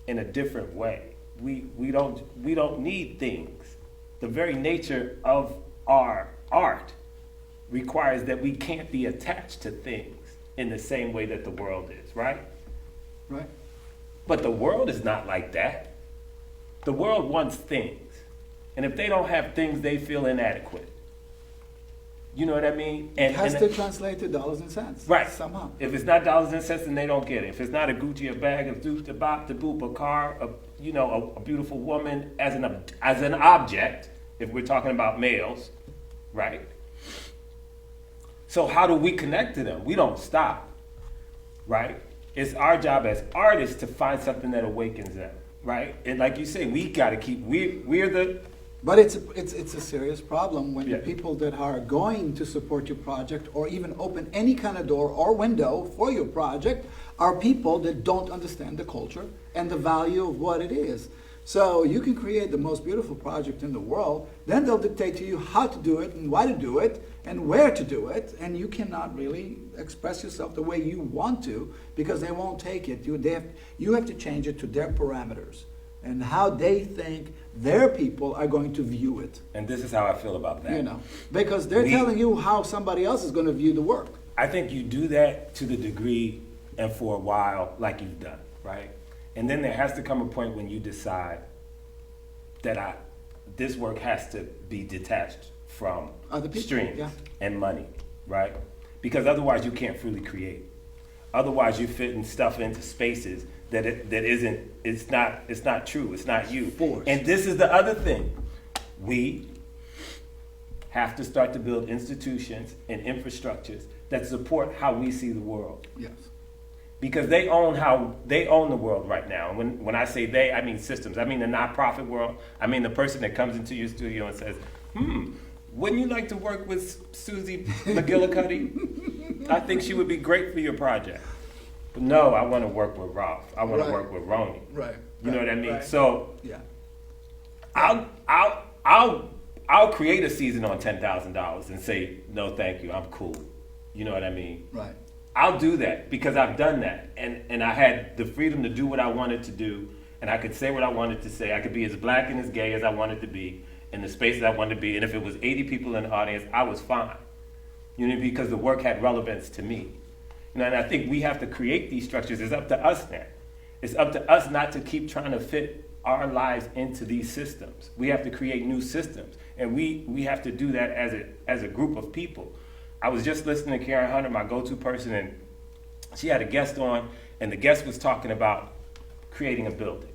in a different way. We don't need things. The very nature of our art requires that we can't be attached to things in the same way that the world is, right? Right. But the world is not like that. The world wants things. And if they don't have things, they feel inadequate. You know what I mean? It has to translate to dollars and cents. Right. Somehow. If it's not dollars and cents, then they don't get it. If it's not a Gucci, a bag, a doop, a bop, a boop, a car, a beautiful woman as an object, if we're talking about males, right? So how do we connect to them? We don't stop, right? It's our job as artists to find something that awakens them, right? And like you say, we got to keep, we're the... But it's a serious problem when Yeah. the people that are going to support your project or even open any kind of door or window for your project are people that don't understand the culture and the value of what it is. So you can create the most beautiful project in the world, then they'll dictate to you how to do it and why to do it and where to do it, and you cannot really express yourself the way you want to because they won't take it. You have to change it to their parameters and how they think their people are going to view it. And this is how I feel about that. You know, because they're telling you how somebody else is going to view the work. I think you do that to the degree and for a while like you've done, right? And then there has to come a point when you decide that this work has to be detached from Other people, streams yeah. and money, right? Because otherwise you can't freely create. Otherwise you're fitting stuff into spaces that it's not true, it's not you. Forced. And this is the other thing. We have to start to build institutions and infrastructures that support how we see the world. Yes. Because they own the world right now. And when I say they, I mean systems. I mean the nonprofit world. I mean the person that comes into your studio and says, wouldn't you like to work with Susie McGillicuddy? I think she would be great for your project. But no, I want to work with Ralph. I want to work with Roni. Right. You know what I mean? Right. So Yeah. I'll create a season on $10,000 and say, no, thank you, I'm cool. You know what I mean? Right. I'll do that because I've done that. And I had the freedom to do what I wanted to do. And I could say what I wanted to say. I could be as black and as gay as I wanted to be in the spaces I wanted to be. And if it was 80 people in the audience, I was fine. You know, because the work had relevance to me. You know, and I think we have to create these structures. It's up to us now. It's up to us not to keep trying to fit our lives into these systems. We have to create new systems. And we have to do that as a group of people. I was just listening to Karen Hunter, my go-to person, and she had a guest on, and the guest was talking about creating a building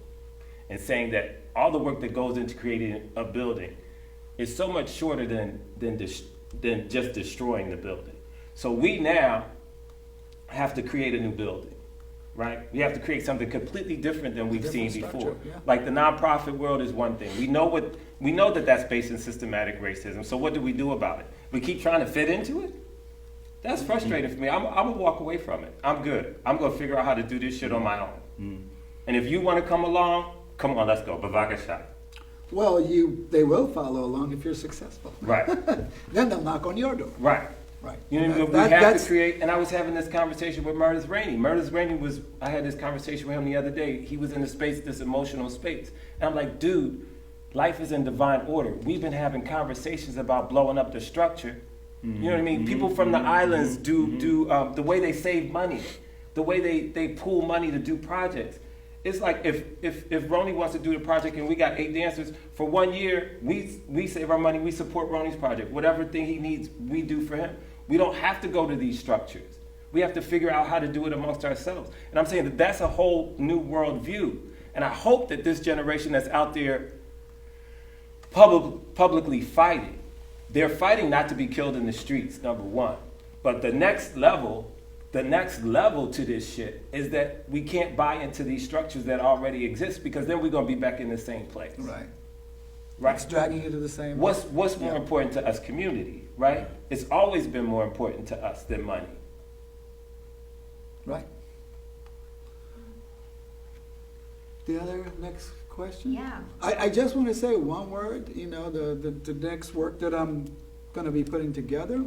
and saying that all the work that goes into creating a building is so much shorter than just destroying the building. So we now have to create a new building, right? We have to create something completely different than we've seen Different before. structure, yeah. Like the nonprofit world is one thing. We know that that's based in systematic racism. So what do we do about it? We keep trying to fit into it? That's frustrating for me. I'm gonna walk away from it. I'm good. I'm gonna figure out how to do this shit on my own. And if you want to come along, come on, let's go. Bavakasha. Well, they will follow along if you're successful. Right. Then they'll knock on your door. Right. Right. You know, we have to create, and I was having this conversation with Meredith Rainey. Meredith Rainey I had this conversation with him the other day. He was in this emotional space. And I'm like, dude, life is in divine order. We've been having conversations about blowing up the structure. You know what I mean? People from the islands do the way they save money, the way they pool money to do projects. It's like if Roni wants to do the project and we got 8 dancers, for 1 year, we save our money, we support Roni's project. Whatever thing he needs, we do for him. We don't have to go to these structures. We have to figure out how to do it amongst ourselves. And I'm saying that that's a whole new world view. And I hope that this generation that's out there publicly fighting, they're fighting not to be killed in the streets, number one. But the next level to this shit is that we can't buy into these structures that already exist, because then we're going to be back in the same place. Right. Right. It's dragging you to the same. What's more important to us? Community, right? It's always been more important to us than money. Right. The other next question? Yeah. I just want to say one word. You know, the next work that I'm going to be putting together,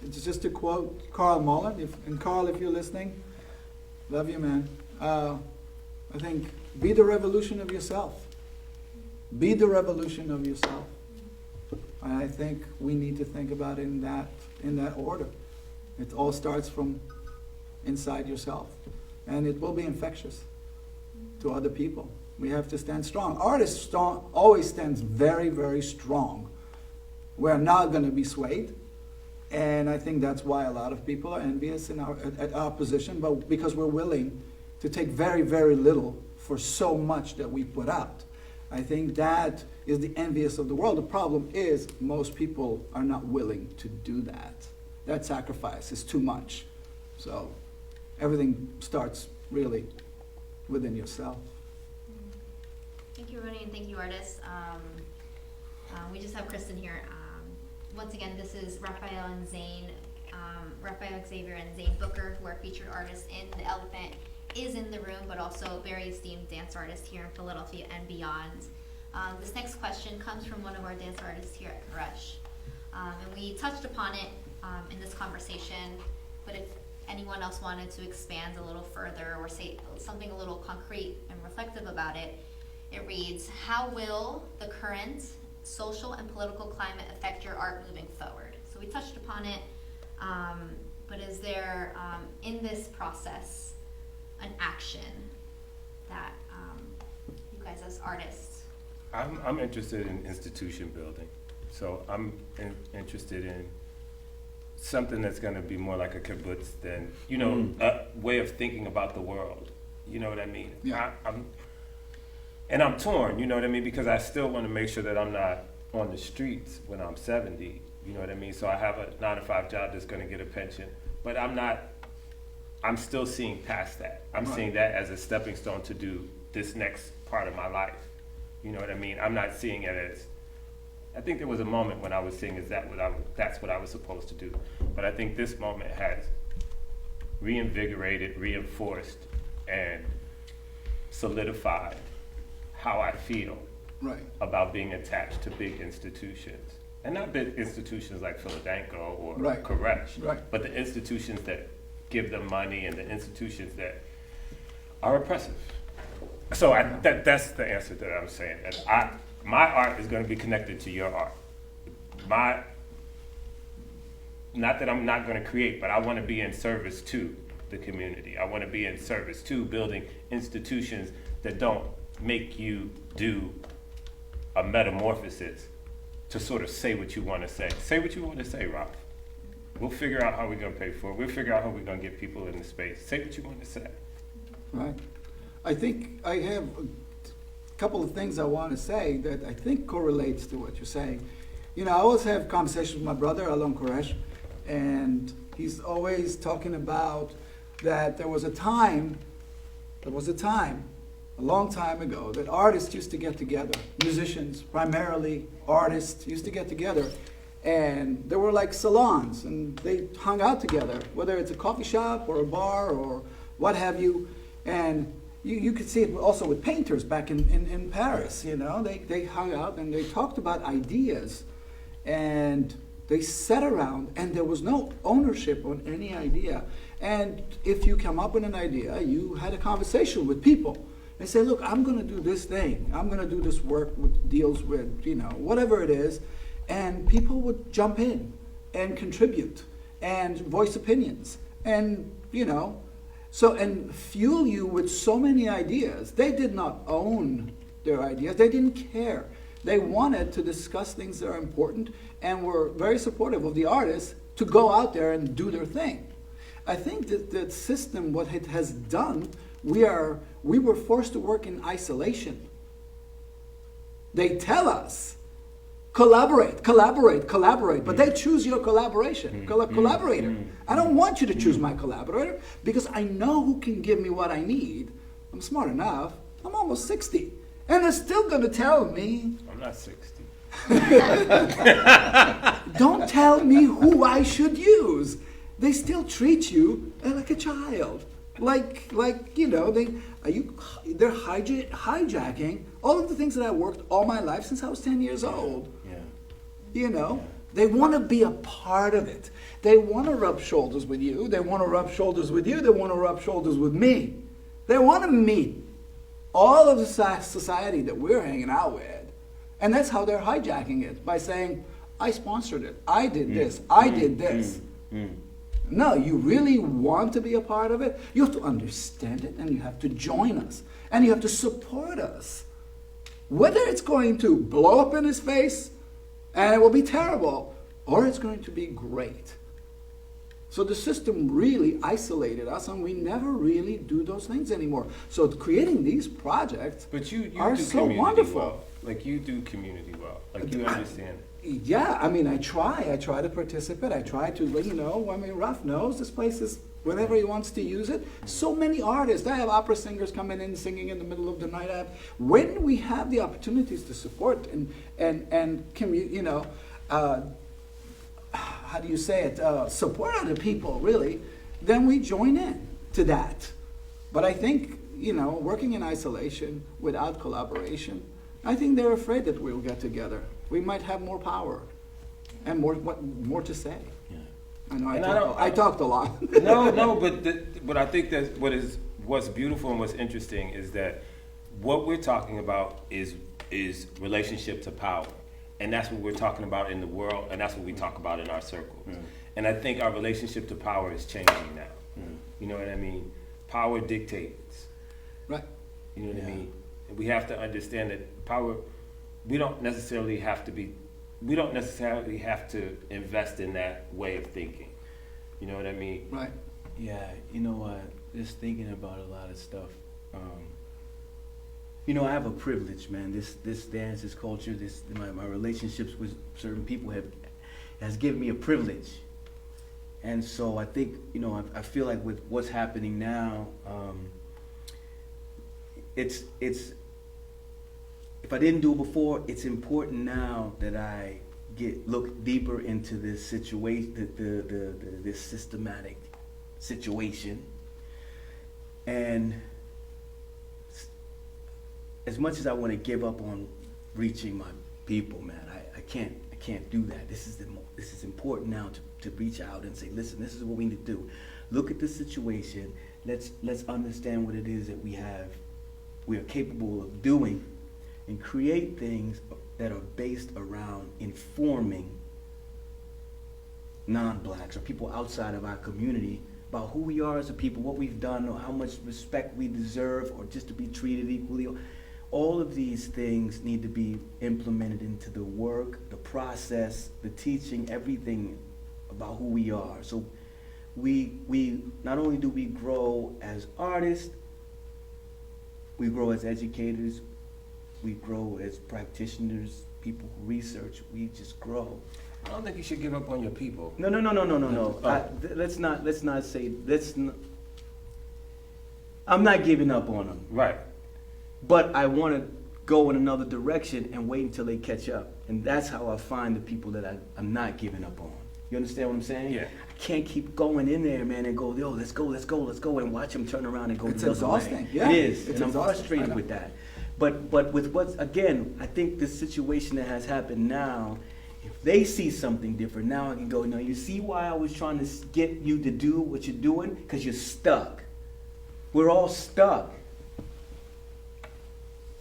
it's just to quote Carl Mullen. And Carl, if you're listening, love you, man. I think, be the revolution of yourself. Be the revolution of yourself. And I think we need to think about it in that order. It all starts from inside yourself. And it will be infectious to other people. We have to stand strong. Artists always stand very, very strong. We're not going to be swayed. And I think that's why a lot of people are envious at our position, but because we're willing to take very, very little for so much that we put out. I think that is the envious of the world. The problem is most people are not willing to do that. That sacrifice is too much. So everything starts really within yourself. Thank you, Roni, and thank you, artists. We just have Kristen here. Once again, this is RAPHAEL and Zane, RAPHAEL Xavier and Zane Booker, who are featured artists in The Elephant, is in the room, but also very esteemed dance artist here in Philadelphia and beyond. This next question comes from one of our dance artists here at Koresh. And we touched upon it in this conversation, but if anyone else wanted to expand a little further or say something a little concrete and reflective about it, it reads, how will the current social and political climate affect your art moving forward? So we touched upon it, but is there, in this process, an action that you guys as artists? I'm interested in institution building. So I'm interested in something that's going to be more like a kibbutz than, a way of thinking about the world. You know what I mean? Yeah. I'm torn, you know what I mean? Because I still want to make sure that I'm not on the streets when I'm 70, you know what I mean? So I have a 9-to-5 job that's going to get a pension, but I'm still seeing past that. I'm seeing that as a stepping stone to do this next part of my life. You know what I mean? I'm not seeing it as, I think there was a moment when I was seeing that's what I was supposed to do. But I think this moment has reinvigorated, reinforced, and solidified how I feel about being attached to big institutions. And not big institutions like Philadelphia or Koresh, but the institutions that give them money and the institutions that are oppressive. So that's the answer that I'm saying. And my art is going to be connected to your art. Not that I'm not going to create, but I want to be in service to the community. I want to be in service to building institutions that don't make you do a metamorphosis to sort of say what you want to say. Say what you want to say, Ralph. We'll figure out how we're going to pay for it. We'll figure out how we're going to get people in the space. Say what you want to say. Right. I think I have a couple of things I want to say that I think correlates to what you're saying. You know, I always have conversations with my brother, Roni Koresh, and he's always talking about that there was a time there was a time, a long time ago, that artists used to get together, musicians, primarily artists, used to get together, and there were like salons, and they hung out together, whether it's a coffee shop or a bar or what have you, and you could see it also with painters back in Paris, you know, they hung out and they talked about ideas, and they sat around, and there was no ownership on any idea. And if you come up with an idea, you had a conversation with people. They say, look, I'm going to do this thing. I'm going to do this work which deals with, you know, whatever it is. And people would jump in and contribute and voice opinions and, you know, so, and fuel you with so many ideas. They did not own their ideas. They didn't care. They wanted to discuss things that are important and were very supportive of the artists to go out there and do their thing. I think that the system, what it has done, we were forced to work in isolation. They tell us, collaborate, but they choose your collaborator. I don't want you to choose my collaborator because I know who can give me what I need. I'm smart enough. I'm almost 60. And they're still going to tell me. I'm not 60. Don't tell me who I should use. They still treat you like a child. Like you know, they're hijacking all of the things that I worked all my life since I was 10 years old. Yeah. You know, they want to be a part of it. They want to rub shoulders with you. They want to rub shoulders with you. They want to rub shoulders with me. They want to meet all of the society that we're hanging out with. And that's how they're hijacking it, by saying, I sponsored it. I did this. I did this. No, you really want to be a part of it? You have to understand it, and you have to join us. And you have to support us. Whether it's going to blow up in his face, and it will be terrible, or it's going to be great. So the system really isolated us, and we never really do those things anymore. So creating these projects But you are do so community wonderful. well. Like you do community well. Like you understand. Yeah, I mean, I try to participate. I try to, you know, I mean, Ralph knows this place is whenever he wants to use it. So many artists. I have opera singers coming in singing in the middle of the night. When we have the opportunities to support and you know, how do you say it? Support other people, really. Then we join in to that. But I think, you know, working in isolation without collaboration, I think they're afraid that we'll get together. We might have more power and more to say. Yeah. I know I talked a lot. No, but I think that what's beautiful and what's interesting is that what we're talking about is relationship to power, and that's what we're talking about in the world, and that's what we talk about in our circles. And I think our relationship to power is changing now. You know what I mean? Power dictates. Right. You know what I mean? And we have to understand that power. We don't necessarily have to invest in that way of thinking. You know what I mean? Right. Yeah, you know what? Just thinking about a lot of stuff. You know, I have a privilege, man. This dance, this culture, my relationships with certain people has given me a privilege. And so I think, you know, I feel like with what's happening now, it's if I didn't do it before, it's important now that I look deeper into this situation, this systematic situation. And as much as I want to give up on reaching my people, man, I can't do that. This is important now to reach out and say, listen, this is what we need to do. Look at the situation. Let's understand what it is that we are capable of doing, and create things that are based around informing non-blacks or people outside of our community about who we are as a people, what we've done, or how much respect we deserve, or just to be treated equally. All of these things need to be implemented into the work, the process, the teaching, everything about who we are. So we not only do we grow as artists, we grow as educators, we grow as practitioners, people who research, we just grow. I don't think you should give up on your people. No. Oh. Let's not say, I'm not giving up on them. Right. But I want to go in another direction and wait until they catch up. And that's how I find the people that I'm not giving up on. You understand what I'm saying? Yeah. I can't keep going in there, man, and go, yo, let's go, and watch them turn around and go It's the other way. exhausting. Yeah, It is, it's and I'm exhausting. I frustrated know. with that. But with what's, again, I think the situation that has happened now, if they see something different, now I can go, no, you see why I was trying to get you to do what you're doing? Because you're stuck. We're all stuck.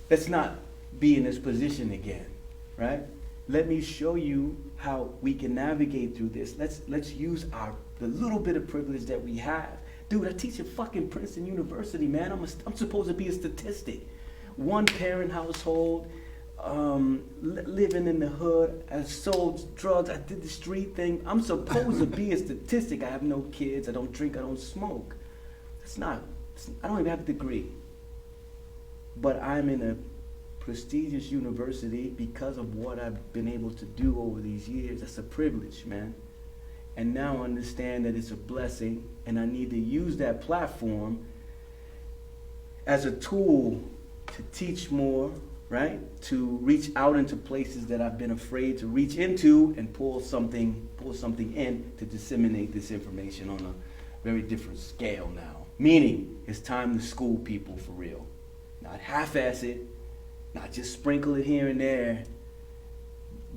Let's not be in this position again, right? Let me show you how we can navigate through this. Let's use the little bit of privilege that we have. Dude, I teach at fucking Princeton University, man. I'm supposed to be a statistic. One parent household, living in the hood. I sold drugs. I did the street thing. I'm supposed to be a statistic. I have no kids. I don't drink. I don't smoke. I don't even have a degree. But I'm in a prestigious university because of what I've been able to do over these years. That's a privilege, man. And now I understand that it's a blessing, and I need to use that platform as a tool to teach more, right? To reach out into places that I've been afraid to reach into and pull something in to disseminate this information on a very different scale now. Meaning, it's time to school people for real. Not half-ass it, not just sprinkle it here and there,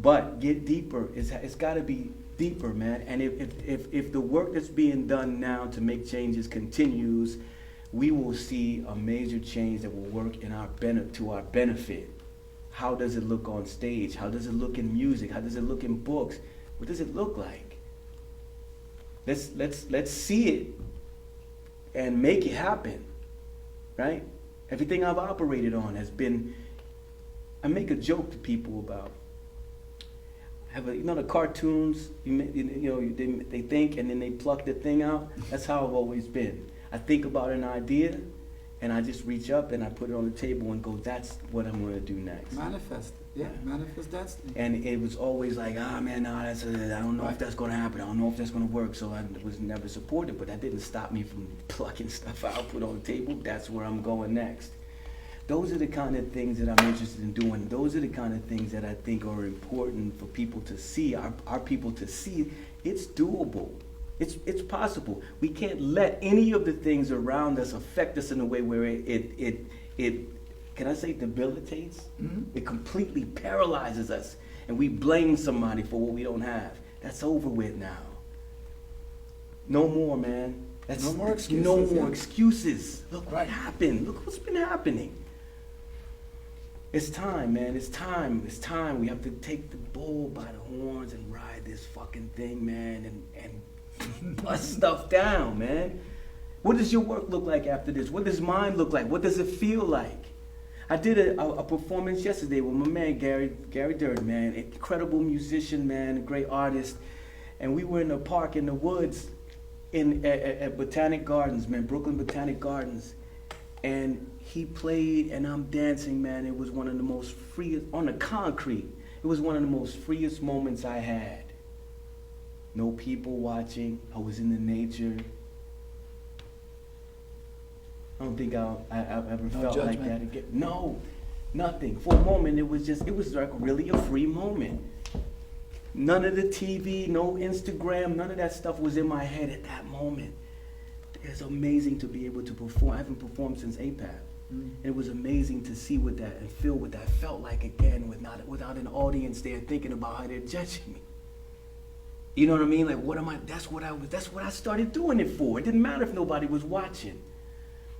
but get deeper. It's got to be deeper, man. And if the work that's being done now to make changes continues, we will see a major change that will work to our benefit. How does it look on stage? How does it look in music? How does it look in books? What does it look like? Let's see it and make it happen, right? Everything I've operated on has been, I make a joke to people about, the cartoons, they think and then they pluck the thing out. That's how I've always been. I think about an idea and I just reach up and I put it on the table and go, that's what I'm going to do next. Manifest. Yeah, manifest destiny. And it was always like, I don't know if that's going to happen. I don't know if that's going to work. So I was never supported, but that didn't stop me from plucking stuff out, put on the table. That's where I'm going next. Those are the kind of things that I'm interested in doing. Those are the kind of things that I think are important for people to see, our people to see. It's doable. It's possible. We can't let any of the things around us affect us in a way where it can I say debilitates? Mm-hmm. It completely paralyzes us, and we blame somebody for what we don't have. That's over with now. No more, man. No more excuses. No more excuses. Look Right. what happened. Look what's been happening. It's time, man. It's time. It's time. We have to take the bull by the horns and ride this fucking thing, man, and bust stuff down, man. What does your work look like after this? What does mine look like? What does it feel like? I did a performance yesterday with my man Gary Durden, man, incredible musician, man, a great artist, and we were in a park in the woods, at Botanic Gardens, man, Brooklyn Botanic Gardens, and he played, and I'm dancing, man. It was one of the most freest on the concrete. It was one of the most freest moments I had. No people watching. I was in the nature. I don't think I've ever felt like judgment. that again. No, nothing. For a moment, it was like really a free moment. None of the TV, no Instagram, none of that stuff was in my head at that moment. It's amazing to be able to perform. I haven't performed since APAP. And it was amazing to see what that and feel what that felt like again without an audience there thinking about how they're judging me. You know what I mean? Like, what am I? That's what I started doing it for. It didn't matter if nobody was watching.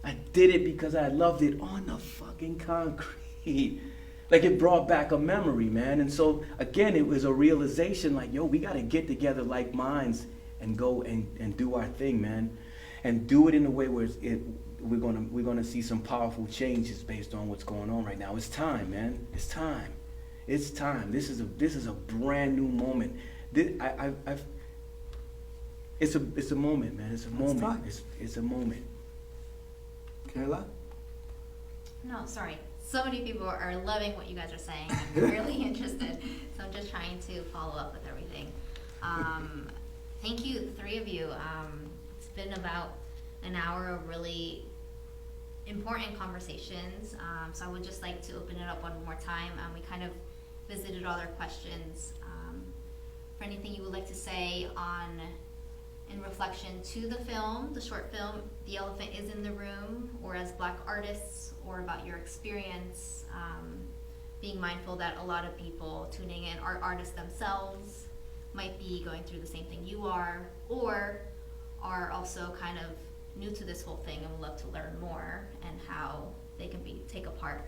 I did it because I loved it on the fucking concrete. Like, it brought back a memory, man. And so, again, it was a realization like, yo, we got to get together like minds and go and do our thing, man. And do it in a way where we're gonna see some powerful changes based on what's going on right now. It's time, man. It's time. It's time. This is a brand new moment. It's a moment, man. It's a moment. time. It's a moment. Kayla? No, sorry. So many people are loving what you guys are saying. I'm really interested. So I'm just trying to follow up with everything. Thank you, the three of you. It's been about an hour of really important conversations. So I would just like to open it up one more time. We kind of visited all their questions. For anything you would like to say in reflection to the film, the short film, The Elephant is in the Room, or as Black artists, or about your experience, being mindful that a lot of people tuning in are artists themselves, might be going through the same thing you are, or are also kind of new to this whole thing and would love to learn more, and how they can take a part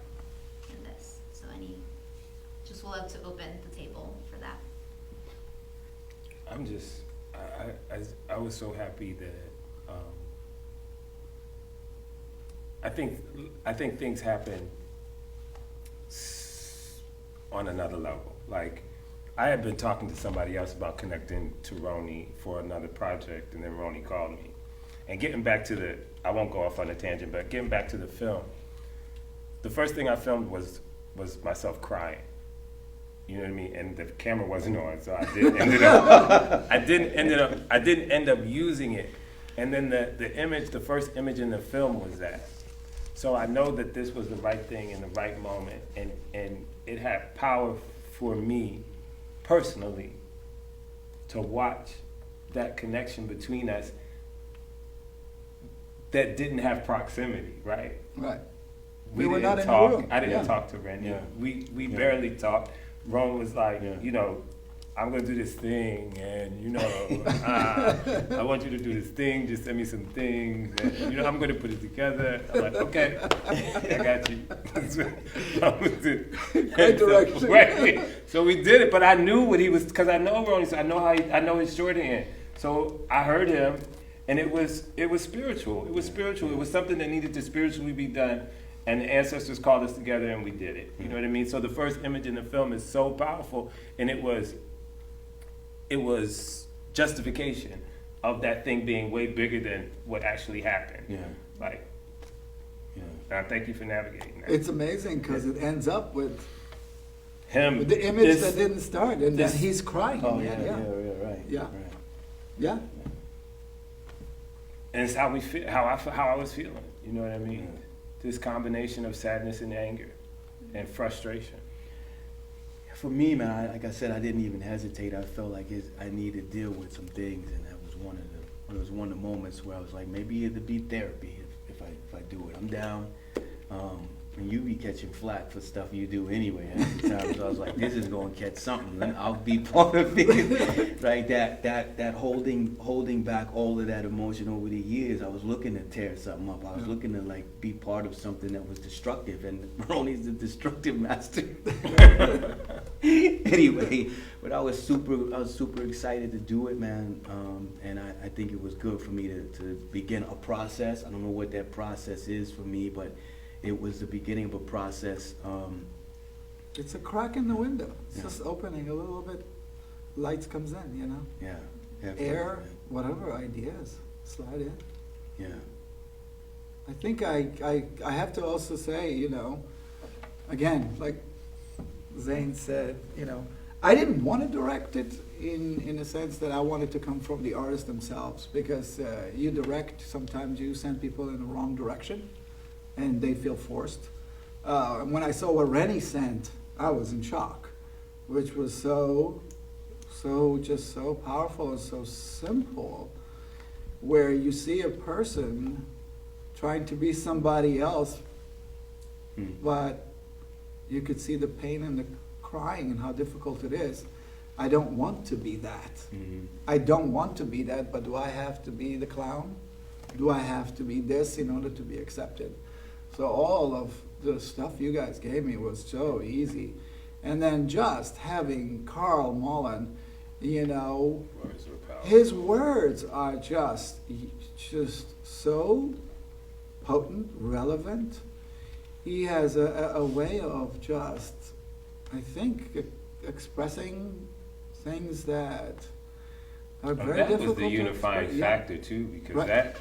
in this. So just would love to open the table for that. I'm just, I was so happy that, I think things happen on another level. Like, I had been talking to somebody else about connecting to Roni for another project, and then Roni called me. And getting back to I won't go off on a tangent, but getting back to the film, the first thing I filmed was myself crying. You know what I mean? And the camera wasn't on, so I didn't end up using it. And then the first image in the film was that. So I know that this was the right thing in the right moment, and it had power for me personally to watch that connection between us that didn't have proximity, right? Right. We were didn't not in talk. the room. I didn't Yeah. talk to Ren. Yeah. We barely talked. Ron was like, Yeah. you know, I'm gonna do this thing, and you know, I want you to do this thing. Just send me some things, and you know, I'm gonna put it together. I'm like, okay, I got you. That was it. Great direction. Right. So we did it, but I knew what he was, because I know Ronnie. So I know I know his shorthand. So I heard him, and it was spiritual. It was spiritual. It was something that needed to spiritually be done. And the ancestors called us together, and we did it. You know what I mean? So the first image in the film is so powerful, and it was justification of that thing being way bigger than what actually happened. Yeah. Like, Yeah. and I thank you for navigating that. It's amazing because it ends up with Him, the image this- that didn't start, and then this- he's crying. Oh, man. yeah, right. Yeah. Right. Yeah. and it's how we feel, how I was feeling. You know what I mean? Yeah. This combination of sadness and anger and frustration. For me, man, like I said, I didn't even hesitate. I felt like I needed to deal with some things, and that was one of the moments where I was like, maybe it'd be therapy if I do it. I'm down. And you be catching flack for stuff you do anyway half the time. So I was like, this is gonna catch something, and I'll be part of it. Right? That holding back all of that emotion over the years. I was looking to tear something up. I was looking to like be part of something that was destructive, and Roni's the destructive master. Anyway, but I was super excited to do it, man. And I think it was good for me to begin a process. I don't know what that process is for me, but it was the beginning of a process. It's a crack in the window. It's Yeah. just opening a little bit. Light comes in, you know. Yeah. Air, whatever ideas slide in. Yeah. I think I have to also say, you know, again, like Zane said, you know, I didn't want to direct it in a sense that I wanted to come from the artists themselves, because you direct, sometimes you send people in the wrong direction and they feel forced. When I saw what Rennie sent, I was in shock, which was so powerful and so simple, where you see a person trying to be somebody else, but you could see the pain and the crying and how difficult it is. I don't want to be that. Mm-hmm. I don't want to be that, but do I have to be the clown? Do I have to be this in order to be accepted? So all of the stuff you guys gave me was so easy. And then just having Carl Mullen, you know, Words were powerful. his words are just so potent, relevant. He has a way of just, I think, expressing things that are very That difficult was the to unifying express. Yeah. factor too, because Right.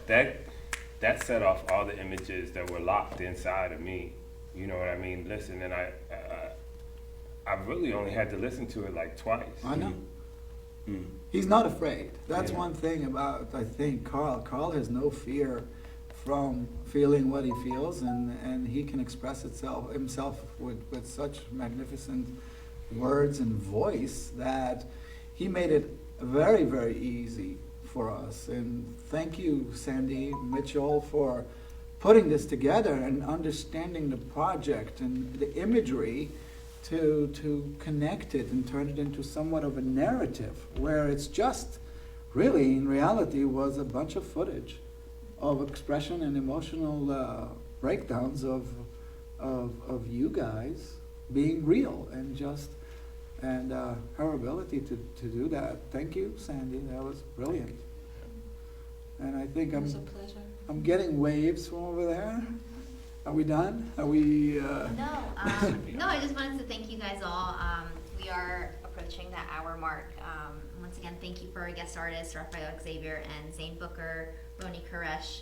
that set off all the images that were locked inside of me. You know what I mean? Listen, and I really only had to listen to it like twice. I know. Mm. He's not afraid. That's Yeah. one thing about, I think, Carl. Carl has no fear from feeling what he feels, and he can express himself with such magnificent words and voice that he made it very, very easy for us. And thank you, Sandy Mitchell, for putting this together and understanding the project and the imagery to connect it and turn it into somewhat of a narrative, where it's just really, in reality, was a bunch of footage of expression and emotional breakdowns of you guys being real, and her ability to do that. Thank you, Sandy. That was brilliant. And I think It was a pleasure. I'm getting waves from over there. Are we done? Are we? No, no, I just wanted to thank you guys all. We are approaching that hour mark. Once again, thank you for our guest artists, RAPHAEL XAVIER and Zane Booker, Roni Koresh,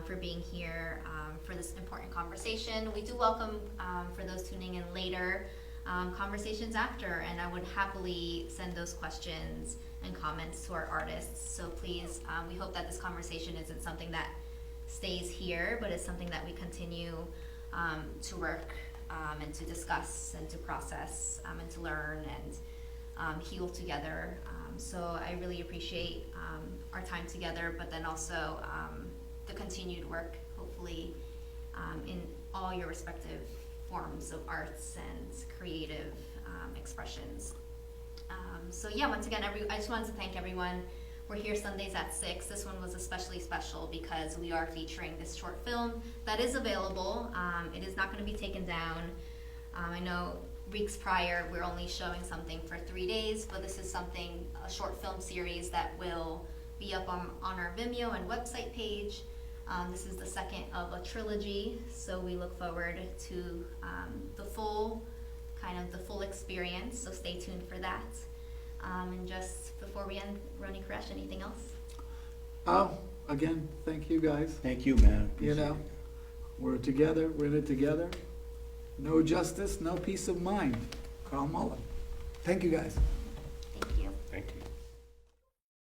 for being here for this important conversation. We do welcome, for those tuning in later, conversations after, and I would happily send those questions and comments to our artists. So please, we hope that this conversation isn't something that stays here, but it's something that we continue to work and to discuss and to process and to learn and heal together. So I really appreciate our time together, but then also the continued work, hopefully, in all your respective forms of arts and creative expressions. So yeah, once again, I just wanted to thank everyone. We're here Sundays at 6. This one was especially special because we are featuring this short film that is available. It is not going to be taken down. I know weeks prior we're only showing something for 3 days, but this is something, a short film series that will be up on our Vimeo and website page. This is the second of a trilogy, so we look forward to the full experience, so stay tuned for that. And just before we end, Roni Koresh, anything else? Oh, again, thank you guys. Thank you, man. You Appreciate know, it. we're together, we're in it together. No justice, no peace of mind. Carl Mullen. Thank you guys.